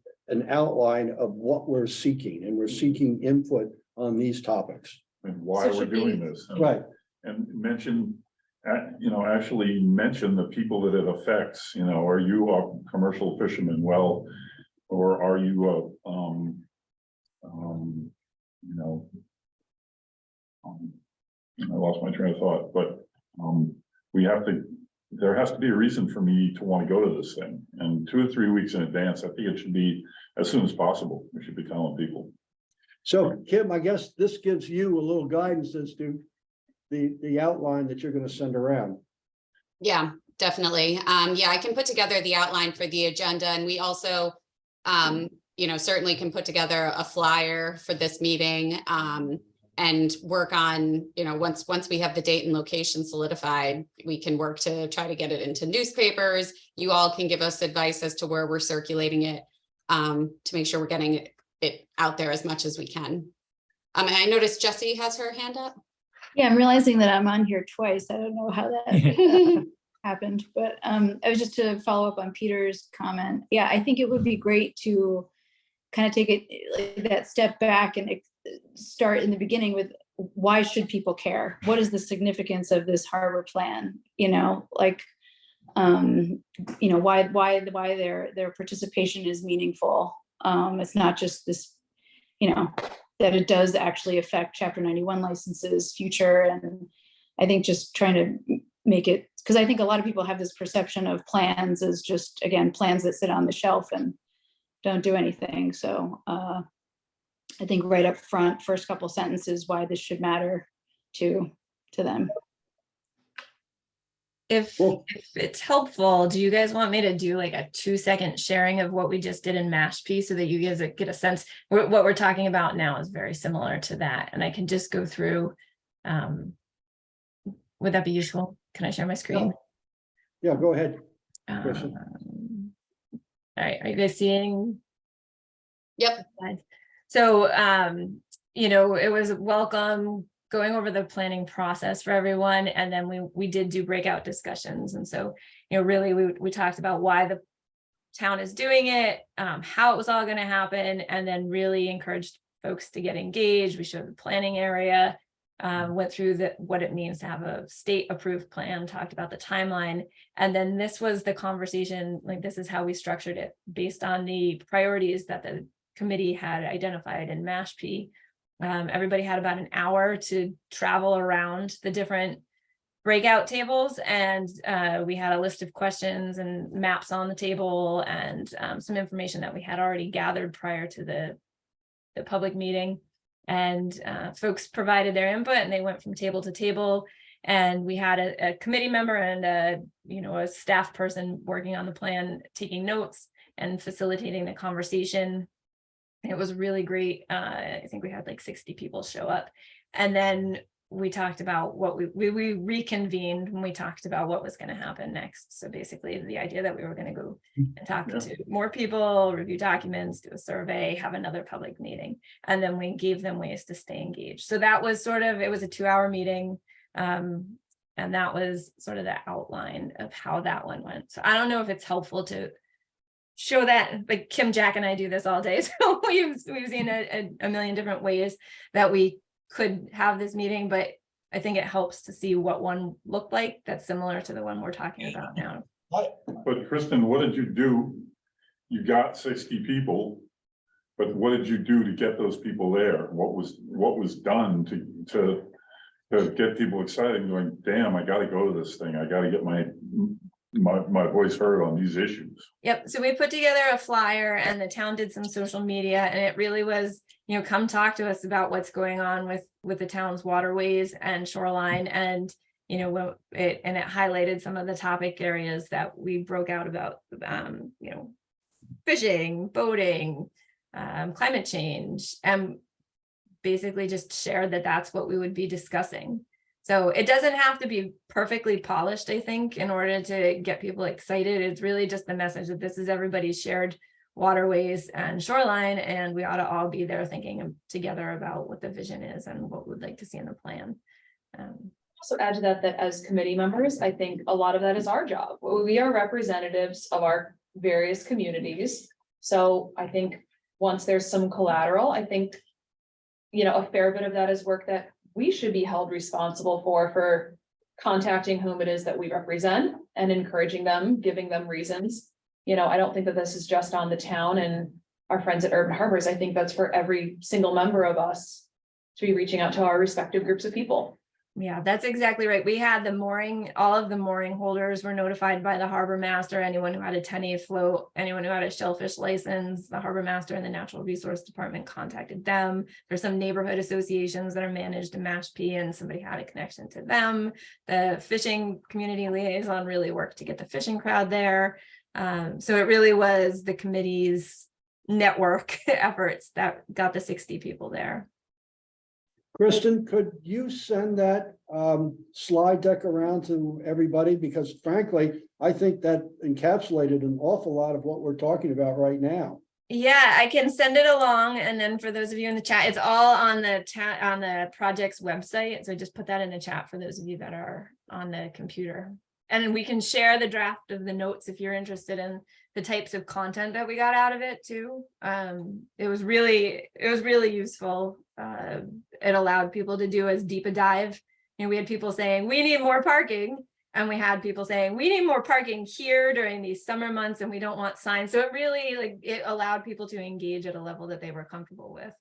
outline of what we're seeking, and we're seeking input on these topics. And why So we're should doing we- this. Right, And mention, actually mention the people that it affects, are you a commercial fisherman? Well, or are you I lost my train of thought, but there has to be a reason for me to want to go to this thing. And 2 or 3 weeks in advance, I think it should be as soon as possible. We should be telling people. so Kim, I guess this gives you a little guidance as to the outline that you're gonna send around. Yeah, definitely. Yeah, I can put together the outline for the agenda, and we also, certainly can put together a flyer for this meeting, and work on, once we have the date and location solidified, we can work to try to get it into newspapers. You all can give us advice as to where we're circulating it, to make sure we're getting it out there as much as we can. And I noticed Jessie has her hand up. Yeah, I'm realizing that I'm on here twice. I don't know how that happened, but I was just to follow up on Peter's comment. Yeah, I think it would be great to kind of take it like that step back and start in the beginning with why should people care? What is the significance of this harbor plan? Why their participation is meaningful. It's not just this, that it does actually affect Chapter 91 licenses future. And I think just trying to make it, because I think a lot of people have this perception of plans as just, again, plans that sit on the shelf and don't do anything. So I think right up front, first couple sentences, why this should matter to them. If Cool. it's helpful, do you guys want me to do like a 2-second sharing of what we just did in Mashpee so that you guys get a sense? What we're talking about now is very similar to that, and I can just go through. Would that be useful? Can I share my screen? Yeah, go ahead. Kristen. All right, are you guys seeing? Yep. So, you know, it was welcome going over the planning process for everyone. And then we did do breakout discussions. And so, you know, really we talked about why the town is doing it, how it was all going to happen, and then really encouraged folks to get engaged. We showed the planning area, went through what it means to have a state approved plan, talked about the timeline. And then this was the conversation, like this is how we structured it based on the priorities that the committee had identified in Mashpee. Everybody had about an hour to travel around the different breakout tables, and we had a list of questions and maps on the table, and some information that we had already gathered prior to the public meeting. And folks provided their input, and they went from table to table. And we had a committee member and a staff person working on the plan, taking notes and facilitating the conversation. It was really great. I think we had like 60 people show up. And then we talked about what we reconvened when we talked about what was going to happen next. So basically the idea that we were going to go and talk to more people, review documents, do a survey, have another public meeting. And then we gave them ways to stay engaged. So that was it was a 2-hour meeting. And that was sort of the outline of how that one went. So I don't know if it's helpful to show that, like Kim, Jack, and I do this all day. So we've seen a million different ways that we could have this meeting, but I think it helps to see what one looked like that's similar to the one we're talking about now. But Kristen, what did you do? You got 60 people, but what did you do to get those people there? What was done to get people excited and going, damn, I got to go to this thing. I got to get my voice heard on these issues. Yep. So we put together a flyer, and the town did some social media, and it really was, come talk to us about what's going on with the town's waterways and shoreline. And, it highlighted some of the topic areas that we broke out about, fishing, boating, climate change, and basically just shared that that's what we would be discussing. So it doesn't have to be perfectly polished, I think, in order to get people excited. It's really just the message that this is everybody's shared waterways and shoreline, and we ought to all be there thinking together about what the vision is and what we'd like to see in the plan. Also add to that as committee members, I think a lot of that is our job. We are representatives of our various communities. So I think once there's some collateral, I think, a fair bit of that is work that we should be held responsible for contacting whom it is that we represent and encouraging them, giving them reasons. I don't think that this is just on the town and our friends at Urban Harbors. I think that's for every single member of us to be reaching out to our respective groups of people. Yeah, that's exactly right. We had all of the mooring holders were notified by the harbor master, anyone who had a 10A float, anyone who had a shellfish license, the harbor master and the natural resource department contacted them. There's some neighborhood associations that are managed in Mashpee, and somebody had a connection to them. The fishing community liaison really worked to get the fishing crowd there. So it really was the committee's network efforts that got the 60 people there. Kristen, could you send that slide deck around to everybody? Because frankly, I think that encapsulated an awful lot of what we're talking about right now. Yeah, I can send it along. And then for those of you in the chat, it's all on the project's website. So just put that in the chat for those of you that are on the computer. And we can share the draft of the notes if you're interested in the types of content that we got out of it too. It was really useful. It allowed people to do as deep a dive. We had people saying, we need more parking. And we had people saying, we need more parking here during these summer months and we don't want signs. So it really, it allowed people to engage at a level that they were comfortable with.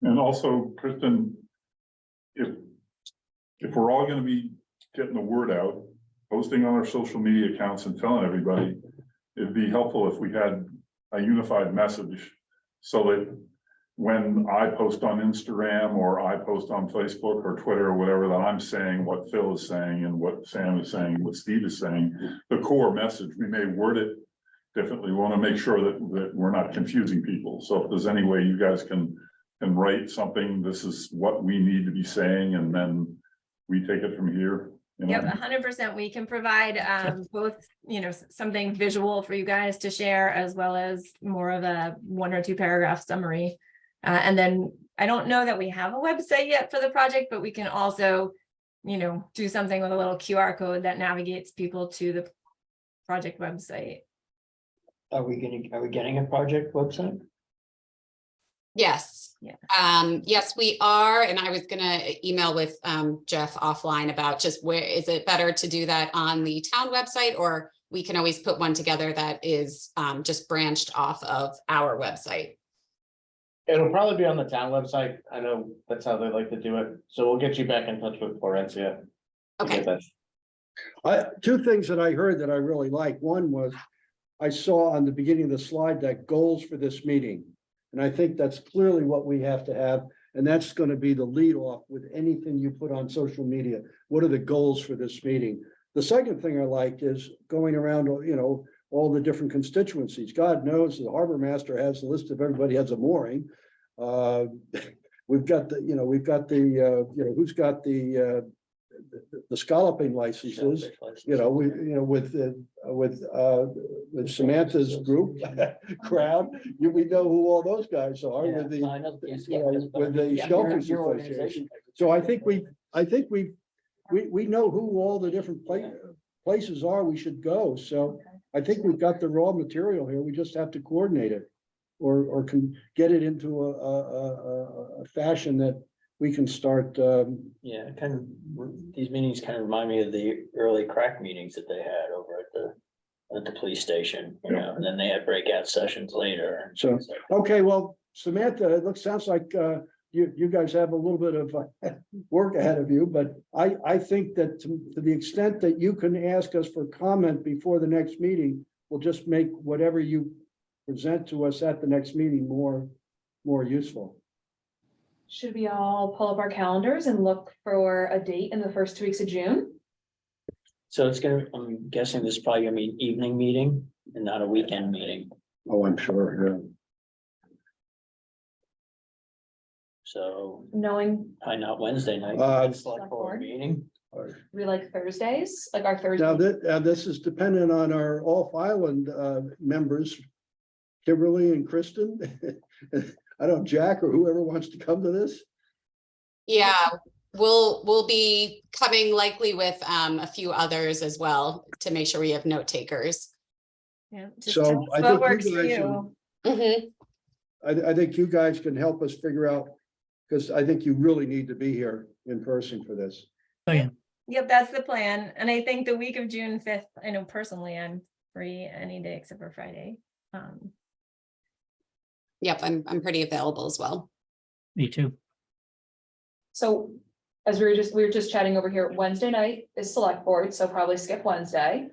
And also, Kristen, if we're all going to be getting the word out, posting on our social media accounts and telling everybody, it'd be helpful if we had a unified message so that when I post on Instagram or I post on Facebook or Twitter or whatever, that I'm saying what Phil is saying and what Sam is saying, what Steve is saying, the core message, we may word it differently. We want to make sure that we're not confusing people. So if there's any way you guys can write something, this is what we need to be saying, and then we take it from here. You know? Yep, 100%. We can provide both, something visual for you guys to share, as well as more of a 1 or 2 paragraph summary. And then I don't know that we have a website yet for the project, but we can also, do something with a little QR code that navigates people to the project website. Are we getting a project website? Yes. Yeah. Yes, we are. And I was gonna email with Jeff offline about just where is it better to do that on the town website, or we can always put one together that is just branched off of our website. It'll probably be on the town website. I know that's how they like to do it. So we'll get you back in touch with Florencia. to Okay. get that. Two things that I heard that I really like. One was I saw on the beginning of the slide that goals for this meeting. And I think that's clearly what we have to have. And that's going to be the lead off with anything you put on social media. What are the goals for this meeting? The second thing I like is going around, all the different constituencies. God knows the harbor master has a list of everybody has a mooring. We've got who's got the scalloping licenses, with Samantha's group crowd, we know who all those guys are with the, with the Shellfish Association. So I think we know who all the different places are we should go. So I think we've got the raw material here. We just have to coordinate it or can get it into a fashion that we can start. Yeah, these meetings kind of remind me of the early crack meetings that they had over at the police station, and then they had breakout sessions later. So, okay, well, Samantha, sounds like you guys have a little bit of work ahead of you, but I think that to the extent that you can ask us for comment before the next meeting, we'll just make whatever you present to us at the next meeting more useful. Should we all pull up our calendars and look for a date in the first 2 weeks of June? So I'm guessing this is probably gonna be an evening meeting and not a weekend meeting. Oh, I'm sure, yeah. So Knowing probably not Wednesday night. Select board meeting. we like Thursdays, like our Thursday. Now this is dependent on our off island members, Kimberly and Kristen. I don't know, Jack or whoever wants to come to this. Yeah, we'll be coming likely with a few others as well to make sure we have note takers. Yeah. Just So tell us I what think works you for guys you. Mhm. I think you guys can help us figure out, because I think you really need to be here in person for this. Oh, yeah. Yep, that's the plan. And I think the week of June 5th, I know personally I'm free any day except for Friday. Yep, I'm pretty available as well. Me too. So as we were just chatting over here, Wednesday night is select board, so probably skip Wednesday.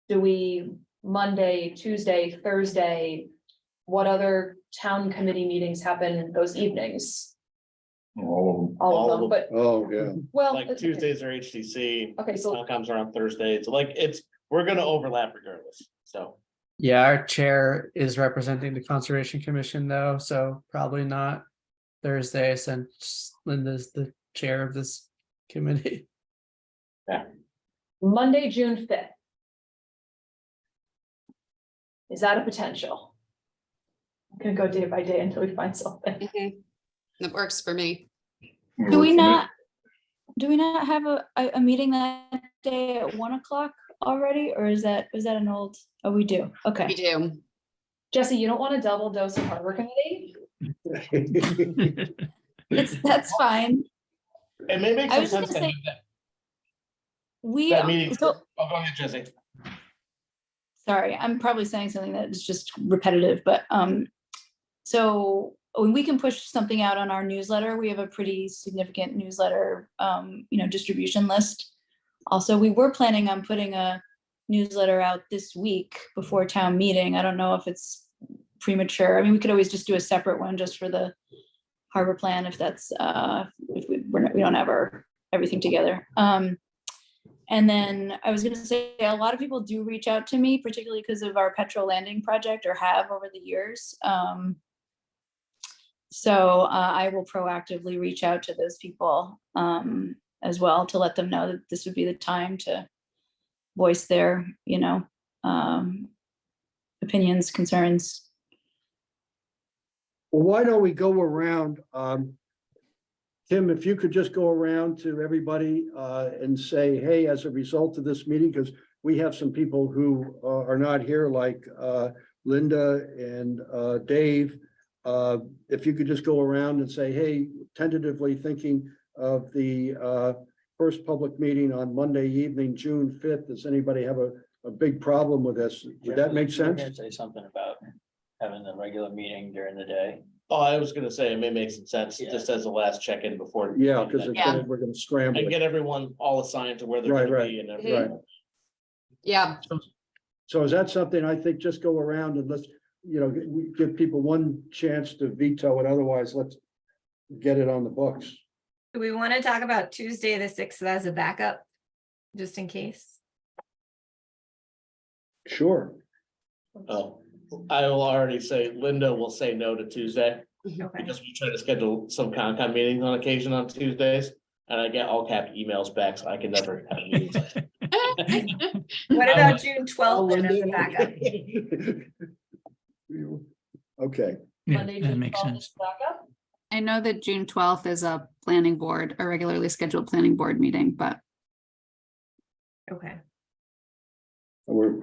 Do we Monday, Tuesday, Thursday, what other town committee meetings happen those evenings? All All of them, but Oh, yeah. well. Like Tuesdays are HTC, Okay, so Telcoms are on Thursdays. Like we're gonna overlap regardless. So Yeah, our chair is representing the Conservation Commission though, so probably not Thursday since Linda's the chair of this committee. Monday, June 5th. Is that a potential? I'm gonna go day by day until we find something. Mhm. That works for me. Do we not have a meeting that day at 1 o'clock already, or is that an old? Oh, we do. We Okay. do. Jesse, you don't want a double dose of harbor committee? That's fine. it may make I some was just sense to gonna have say- that, We, that meeting. so, Oh, go ahead, Jesse. sorry, I'm probably saying something that is just repetitive, but, so we can push something out on our newsletter. We have a pretty significant newsletter, distribution list. Also, we were planning on putting a newsletter out this week before town meeting. I don't know if it's premature. I mean, we could always just do a separate one just for the harbor plan if that's, if we don't have everything together. And then I was gonna say, a lot of people do reach out to me, particularly because of our petrol landing project, or have over the years. So I will proactively reach out to those people as well, to let them know that this would be the time to voice their, opinions, concerns. Well, why don't we go around, Tim, if you could just go around to everybody and say, hey, as a result of this meeting, because we have some people who are not here, like Linda and Dave. If you could just go around and say, hey, tentatively thinking of the first public meeting on Monday evening, June 5th. Does anybody have a big problem with this? Would that make sense? Say something about having the regular meeting during the day. Oh, I was gonna say, it may make some sense, Yeah. just as a last check-in before. Yeah, because Yeah. we're gonna scramble. And it. get everyone all assigned to where they're Right, gonna right. be and Right. everything. Yeah, So is that something I think just go around and let's, give people one chance to veto it. Otherwise, let's get it on the books. Do we want to talk about Tuesday, the 6th as a backup, just in case? Sure. Oh, I will already say Linda will say no to Tuesday, Okay. because we try to schedule some Concom meetings on occasion on Tuesdays. And I get all cap emails back, so I can never have meetings. What about June 12th then as a backup? Okay, Yeah, Monday, that June makes 12th sense. is backup. I know that June 12th is a planning board, a regularly scheduled planning board meeting, but Okay. we're,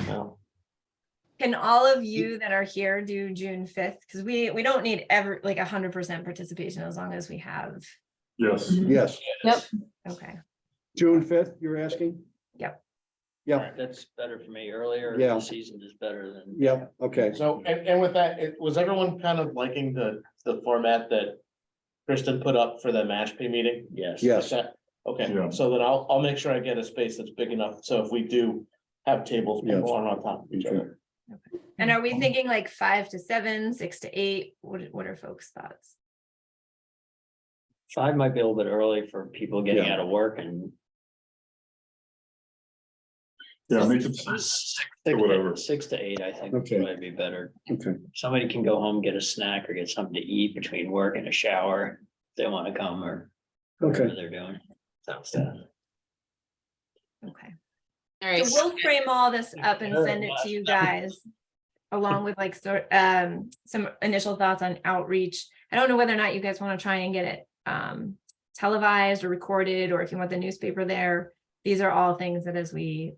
No. Can all of you that are here do June 5th? Because we don't need ever like 100% participation as long as we have. Yes, yes, Yep. Okay. June 5th, you're asking? Yep. Yeah, That's better for me. Earlier in Yeah. the season is better than. yeah, okay. So, and with that, was everyone kind of liking the format that Kristen put up for the Mashpee meeting? Yes. Yes. Okay, Yeah. so then I'll make sure I get a space that's big enough, so if we do have tables, people Yes. aren't on top of each other. And are we thinking like 5 to 7, 6 to 8? What are folks' thoughts? 5 might be a little bit early for people getting Yeah. out of work and. yeah, make it whatever. 6 to 8, I think Okay. might be better. Okay. Somebody can go home, get a snack or get something to eat between work and a shower. If they want to come or whatever Okay. they're doing. Okay. all right. So we'll frame all this up and send it to you guys. Along with like some initial thoughts on outreach. I don't know whether or not you guys want to try and get it televised or recorded, or if you want the newspaper there. These are all things that as we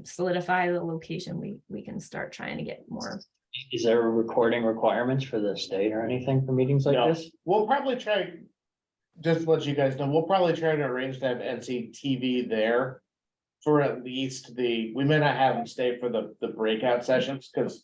solidify the location, we can start trying to get more. Is there recording requirements for the state or anything for meetings like No. this? We'll probably try, just to let you guys know, we'll probably try to arrange to have NCTV there. For at least we may not have them stay for the breakout sessions, because.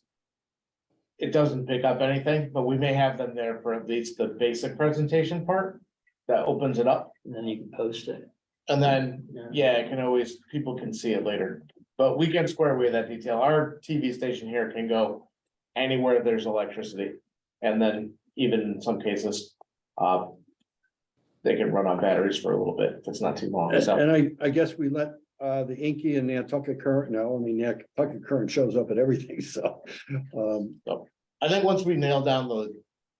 It doesn't pick up anything, but we may have them there for at least the basic presentation part. That opens it up, And then you can post it. and then, Yeah. yeah, it can always, people can see it later. But we can square away that detail. Our TV station here can go anywhere there's electricity. And then even in some cases, they can run on batteries for a little bit if it's not too long, so. And I guess we let the Inky and Nantucket Current know. I mean, the Nantucket Current shows up at everything, so I think once we nail down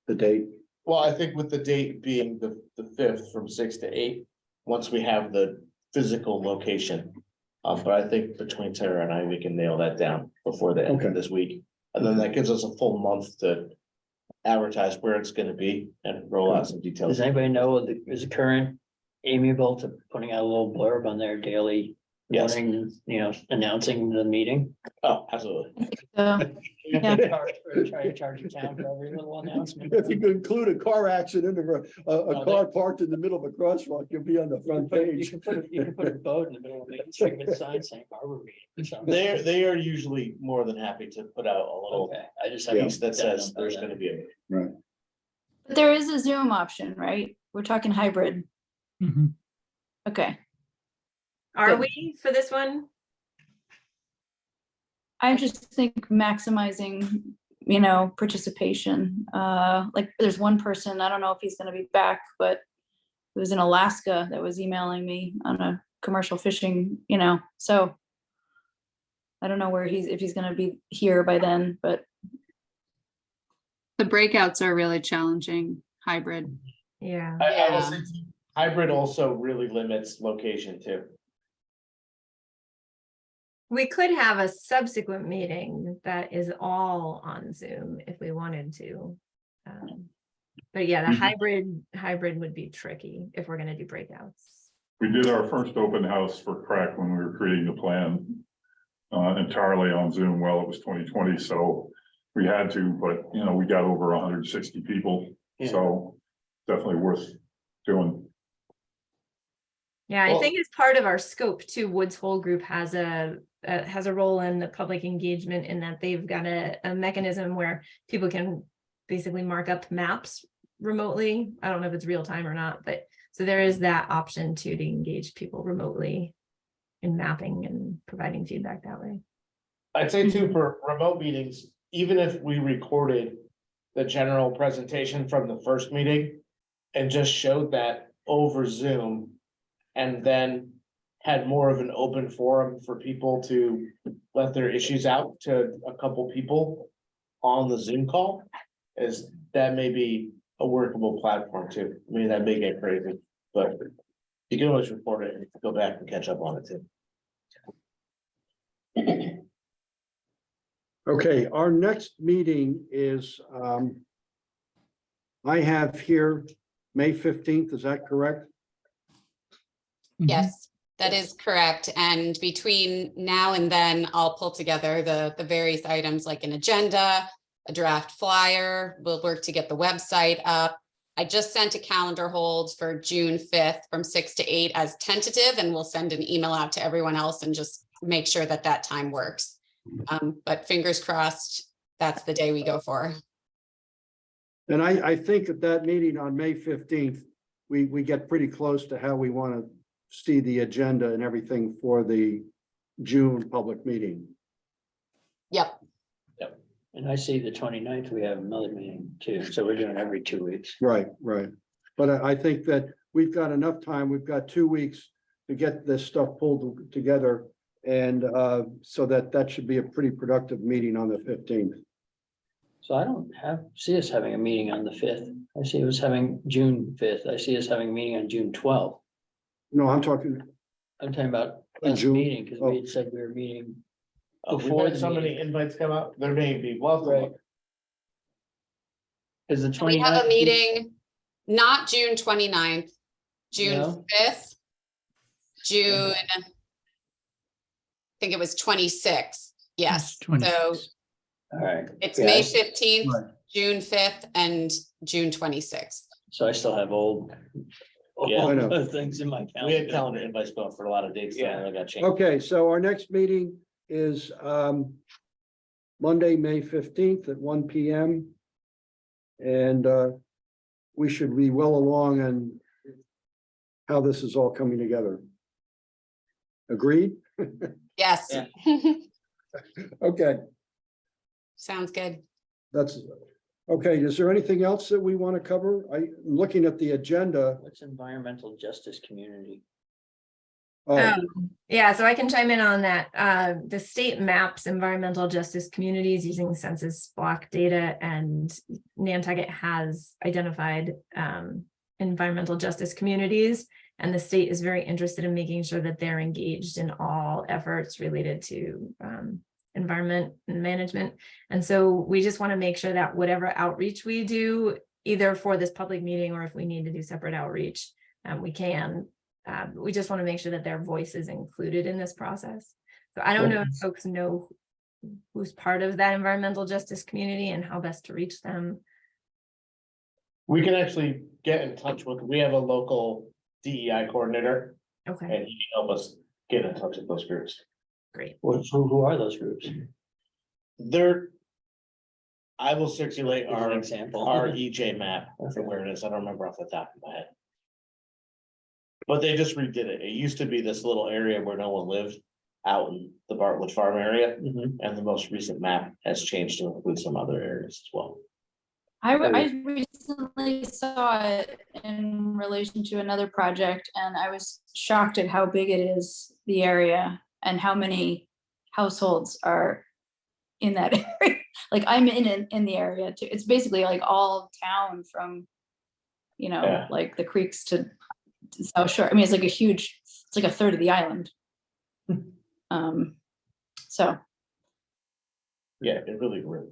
the date. well, I think with the date being the 5th from 6 to 8, once we have the physical location. But I think between Tara and I, we can nail that down before the end Okay. of this week. And then that gives us a full month to advertise where it's gonna be and roll out some details. Does anybody know, is the current amiable to putting out a little blurb on their daily Yes. morning, announcing the meeting? Oh, absolutely. So, Yeah. Try to charge a town for every little announcement. If you could include a car accident or a car parked in the middle of a crosswalk, you'll be on the front You page. can put a boat in the middle of it, stick a sign saying harbor meeting or something. They are usually more than happy to put out a little Okay, I just. piece that says there's gonna be a. but there is a Zoom option, right? We're talking hybrid. Mhm. Okay. Are Good. we for this one? I just think maximizing, participation. Like there's one person, I don't know if he's gonna be back, but it was in Alaska that was emailing me on a commercial fishing, so I don't know if he's gonna be here by then, but The breakouts are really challenging, hybrid. Yeah. I will Yeah. say hybrid also really limits location too. We could have a subsequent meeting that is all on Zoom if we wanted to. But yeah, the hybrid would be tricky if we're gonna do breakouts. We did our first open house for crack when we were creating the plan entirely on Zoom. Well, it was 2020, so we had to, but we got over 160 people, so definitely worth doing. Yeah, I Well- think it's part of our scope too. Woods Hole Group has a role in the public engagement in that they've got a mechanism where people can basically mark up maps remotely. I don't know if it's real time or not, but so there is that option too, to engage people remotely in mapping and providing feedback that way. I'd say too, for remote meetings, even if we recorded the general presentation from the first meeting and just showed that over Zoom and then had more of an open forum for people to let their issues out to a couple people on the Zoom call, is that may be a workable platform too. I mean, that may get crazy, but you can always record it and go back and catch up on it too. Okay, our next meeting is, I have here May 15th, is that correct? Yes, that is correct. And between now and then, I'll pull together the various items like an agenda, a draft flyer. We'll work to get the website up. I just sent a calendar hold for June 5th from 6 to 8 as tentative, and we'll send an email out to everyone else and just make sure that that time works. But fingers crossed, that's the day we go for. And I think at that meeting on May 15th, we get pretty close to how we want to see the agenda and everything for the June public meeting. Yep. And I see the 29th, we have another meeting too, so we're doing every 2 weeks. Right. But I think that we've got enough time. We've got 2 weeks to get this stuff pulled together. And so that should be a pretty productive meeting on the 15th. So I don't see us having a meeting on the 5th. I see us having June 5th. I see us having a meeting on June 12th. No, I'm talking, I'm talking about In last June? meeting, because we had said we were meeting. Oh, we've Before had the so many meeting. invites come out, there may be, welcome. Right. Is the 29th? We have a meeting, not June 29th, June No? 5th, June, I think it was 26th. Yes, so 26. All right. it's Yeah, May I- 15th, Right. June 5th, and June 26th. So I still have old Yeah. I know. things in my calendar. We had calendar invites going for a lot of dates, Yeah. that got changed. okay, so our next meeting is Monday, May 15th at 1 PM. And we should be well along on how this is all coming together. Agreed? Yes. Yeah. Okay, Sounds good. that's, okay, is there anything else that we want to cover? Looking at the agenda. What's environmental justice community? Oh, Yeah, so I can chime in on that. The state maps environmental justice communities using census block data, and Nantucket has identified environmental justice communities. And the state is very interested in making sure that they're engaged in all efforts related to environment and management. And so we just want to make sure that whatever outreach we do, either for this public meeting or if we need to do separate outreach, we can. We just want to make sure that their voice is included in this process. So I don't know if folks know who's part of that environmental justice community and how best to reach them. We can actually get in touch with, we have a local DEI coordinator, Okay, and he can help us get in touch with those groups. great. Who are those groups? They're. I will circulate As an our example. EJ map for where it is. I don't remember off the top of my head. But they just redid it. It used to be this little area where no one lived. out in the Bartlett Farm area. Mhm. And the most recent map has changed to include some other areas as well. I recently saw it in relation to another project and I was shocked at how big it is, the area, and how many households are in that area. Like I'm in the area too. It's basically like all town from, you know, Yeah. like the creeks to South Shore. I mean, it's like it's like a third of the island. So. Yeah, it really grew.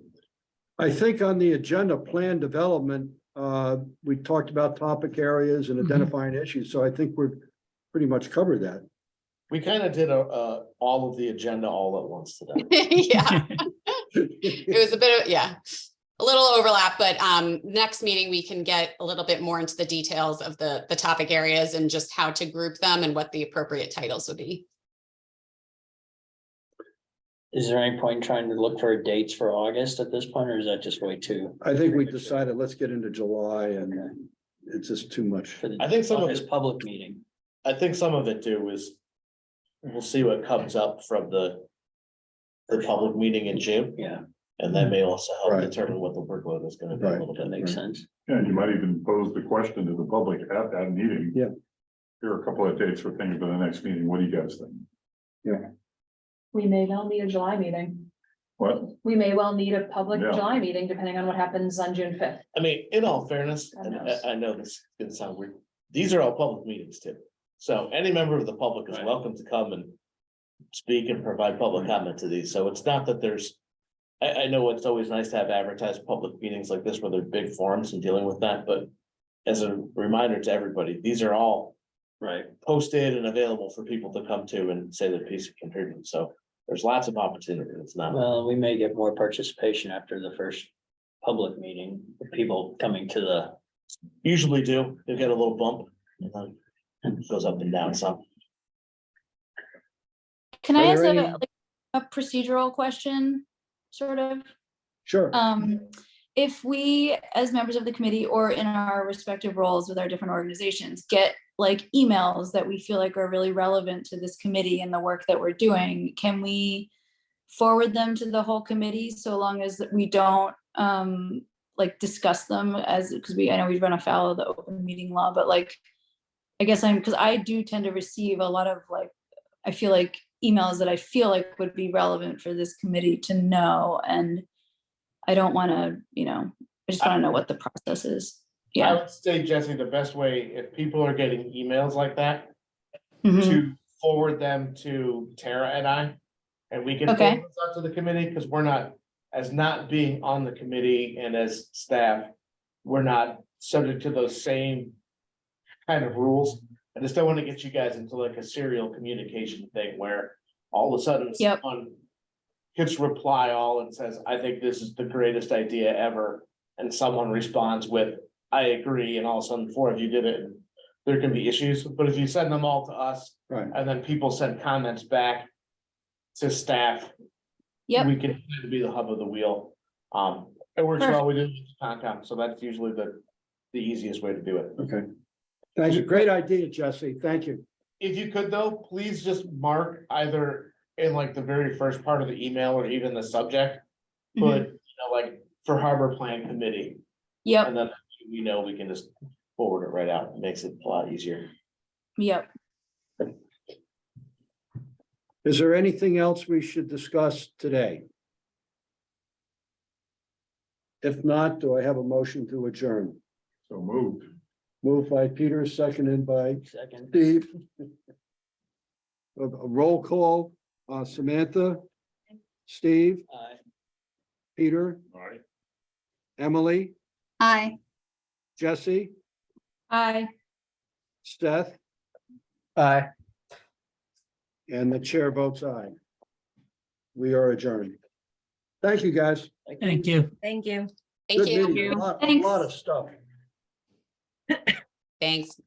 I think on the agenda, plan development, we talked about topic areas and identifying issues, so I think we're pretty much covered that. We kind of did all of the agenda all at once today. Yeah, it was a bit of, yeah, a little overlap, but next meeting, we can get a little bit more into the details of the topic areas and just how to group them and what the appropriate titles would be. Is there any point in trying to look for dates for August at this point, or is that just way too? I think we decided, let's get into July and it's just too much. For the I think some of August it- public meeting? I think some of it too is we'll see what comes up from the public meeting in June, Yeah, and that may also help Right. determine what the workload is gonna be a Right. little that bit. makes sense. Yeah, you might even pose the question to the public at that meeting. Yeah. Here are a couple of dates for things for the next meeting. What do you guys think? We may well need a July meeting. What? We may well need a public Yeah. July meeting, depending on what happens on June 5th. I mean, in all fairness, God and knows. I know this is gonna sound weird, these are all public meetings too. So any member of the public is Right. welcome to come and speak and provide public comment to these. So it's not that there's. I know it's always nice to have advertised public meetings like this where they're big forums and dealing with that, but as a reminder to everybody, these are all Right. posted and available for people to come to and say their piece of contribute. So there's lots of opportunity. It's not. Well, we may get more participation after the first public meeting, with people coming to the, Usually do, they get a little bump. And then it goes up and down some. Can I Are ask there a, any- like, a procedural question, sort of? Sure. If we, as members of the committee or in our respective roles with our different organizations, get like emails that we feel like are really relevant to this committee and the work that we're doing, can we forward them to the whole committee so long as we don't like discuss them as, because I know we run afoul of the open meeting law, but like, I guess because I do tend to receive a lot of like, I feel like emails that I feel like would be relevant for this committee to know, and I don't want to, I just want to know what the process is. I Yeah. would say, Jesse, the best way, if people are getting emails like that, Mhm. to forward them to Tara and I. And we can Okay. forward this out to the committee, because we're not, as not being on the committee and as staff, we're not subject to those same kind of rules. I just don't want to get you guys into like a serial communication thing where all of a sudden Yep. someone hits reply all and says, I think this is the greatest idea ever. And someone responds with, I agree, and all of a sudden 4 of you did it. And there can be issues, but if you send them all to us, Right. and then people send comments back to staff. Yep. We can be the hub of the wheel. It works well, we do it with Concom, so that's usually the easiest way to do it. Okay. Thank you. Great idea, Jesse. Thank you. If you could though, please just mark either in like the very first part of the email or even the subject. Mhm. But, like for Harbor Plan Committee, Yep. and then we know we can just forward it right out. It makes it a lot easier. Yep. Is there anything else we should discuss today? If not, do I have a motion to adjourn? So moved. Moved by Peter, seconded by second, Steve. A roll call, Samantha, Steve, Peter, All right. Emily, Aye. Jesse, Aye. Steph, Aye. and the chair votes aye. We are adjourned. Thank you, guys. Thank you. Thank you. Thank Good you. meeting. A lot Thanks. of stuff. Thanks.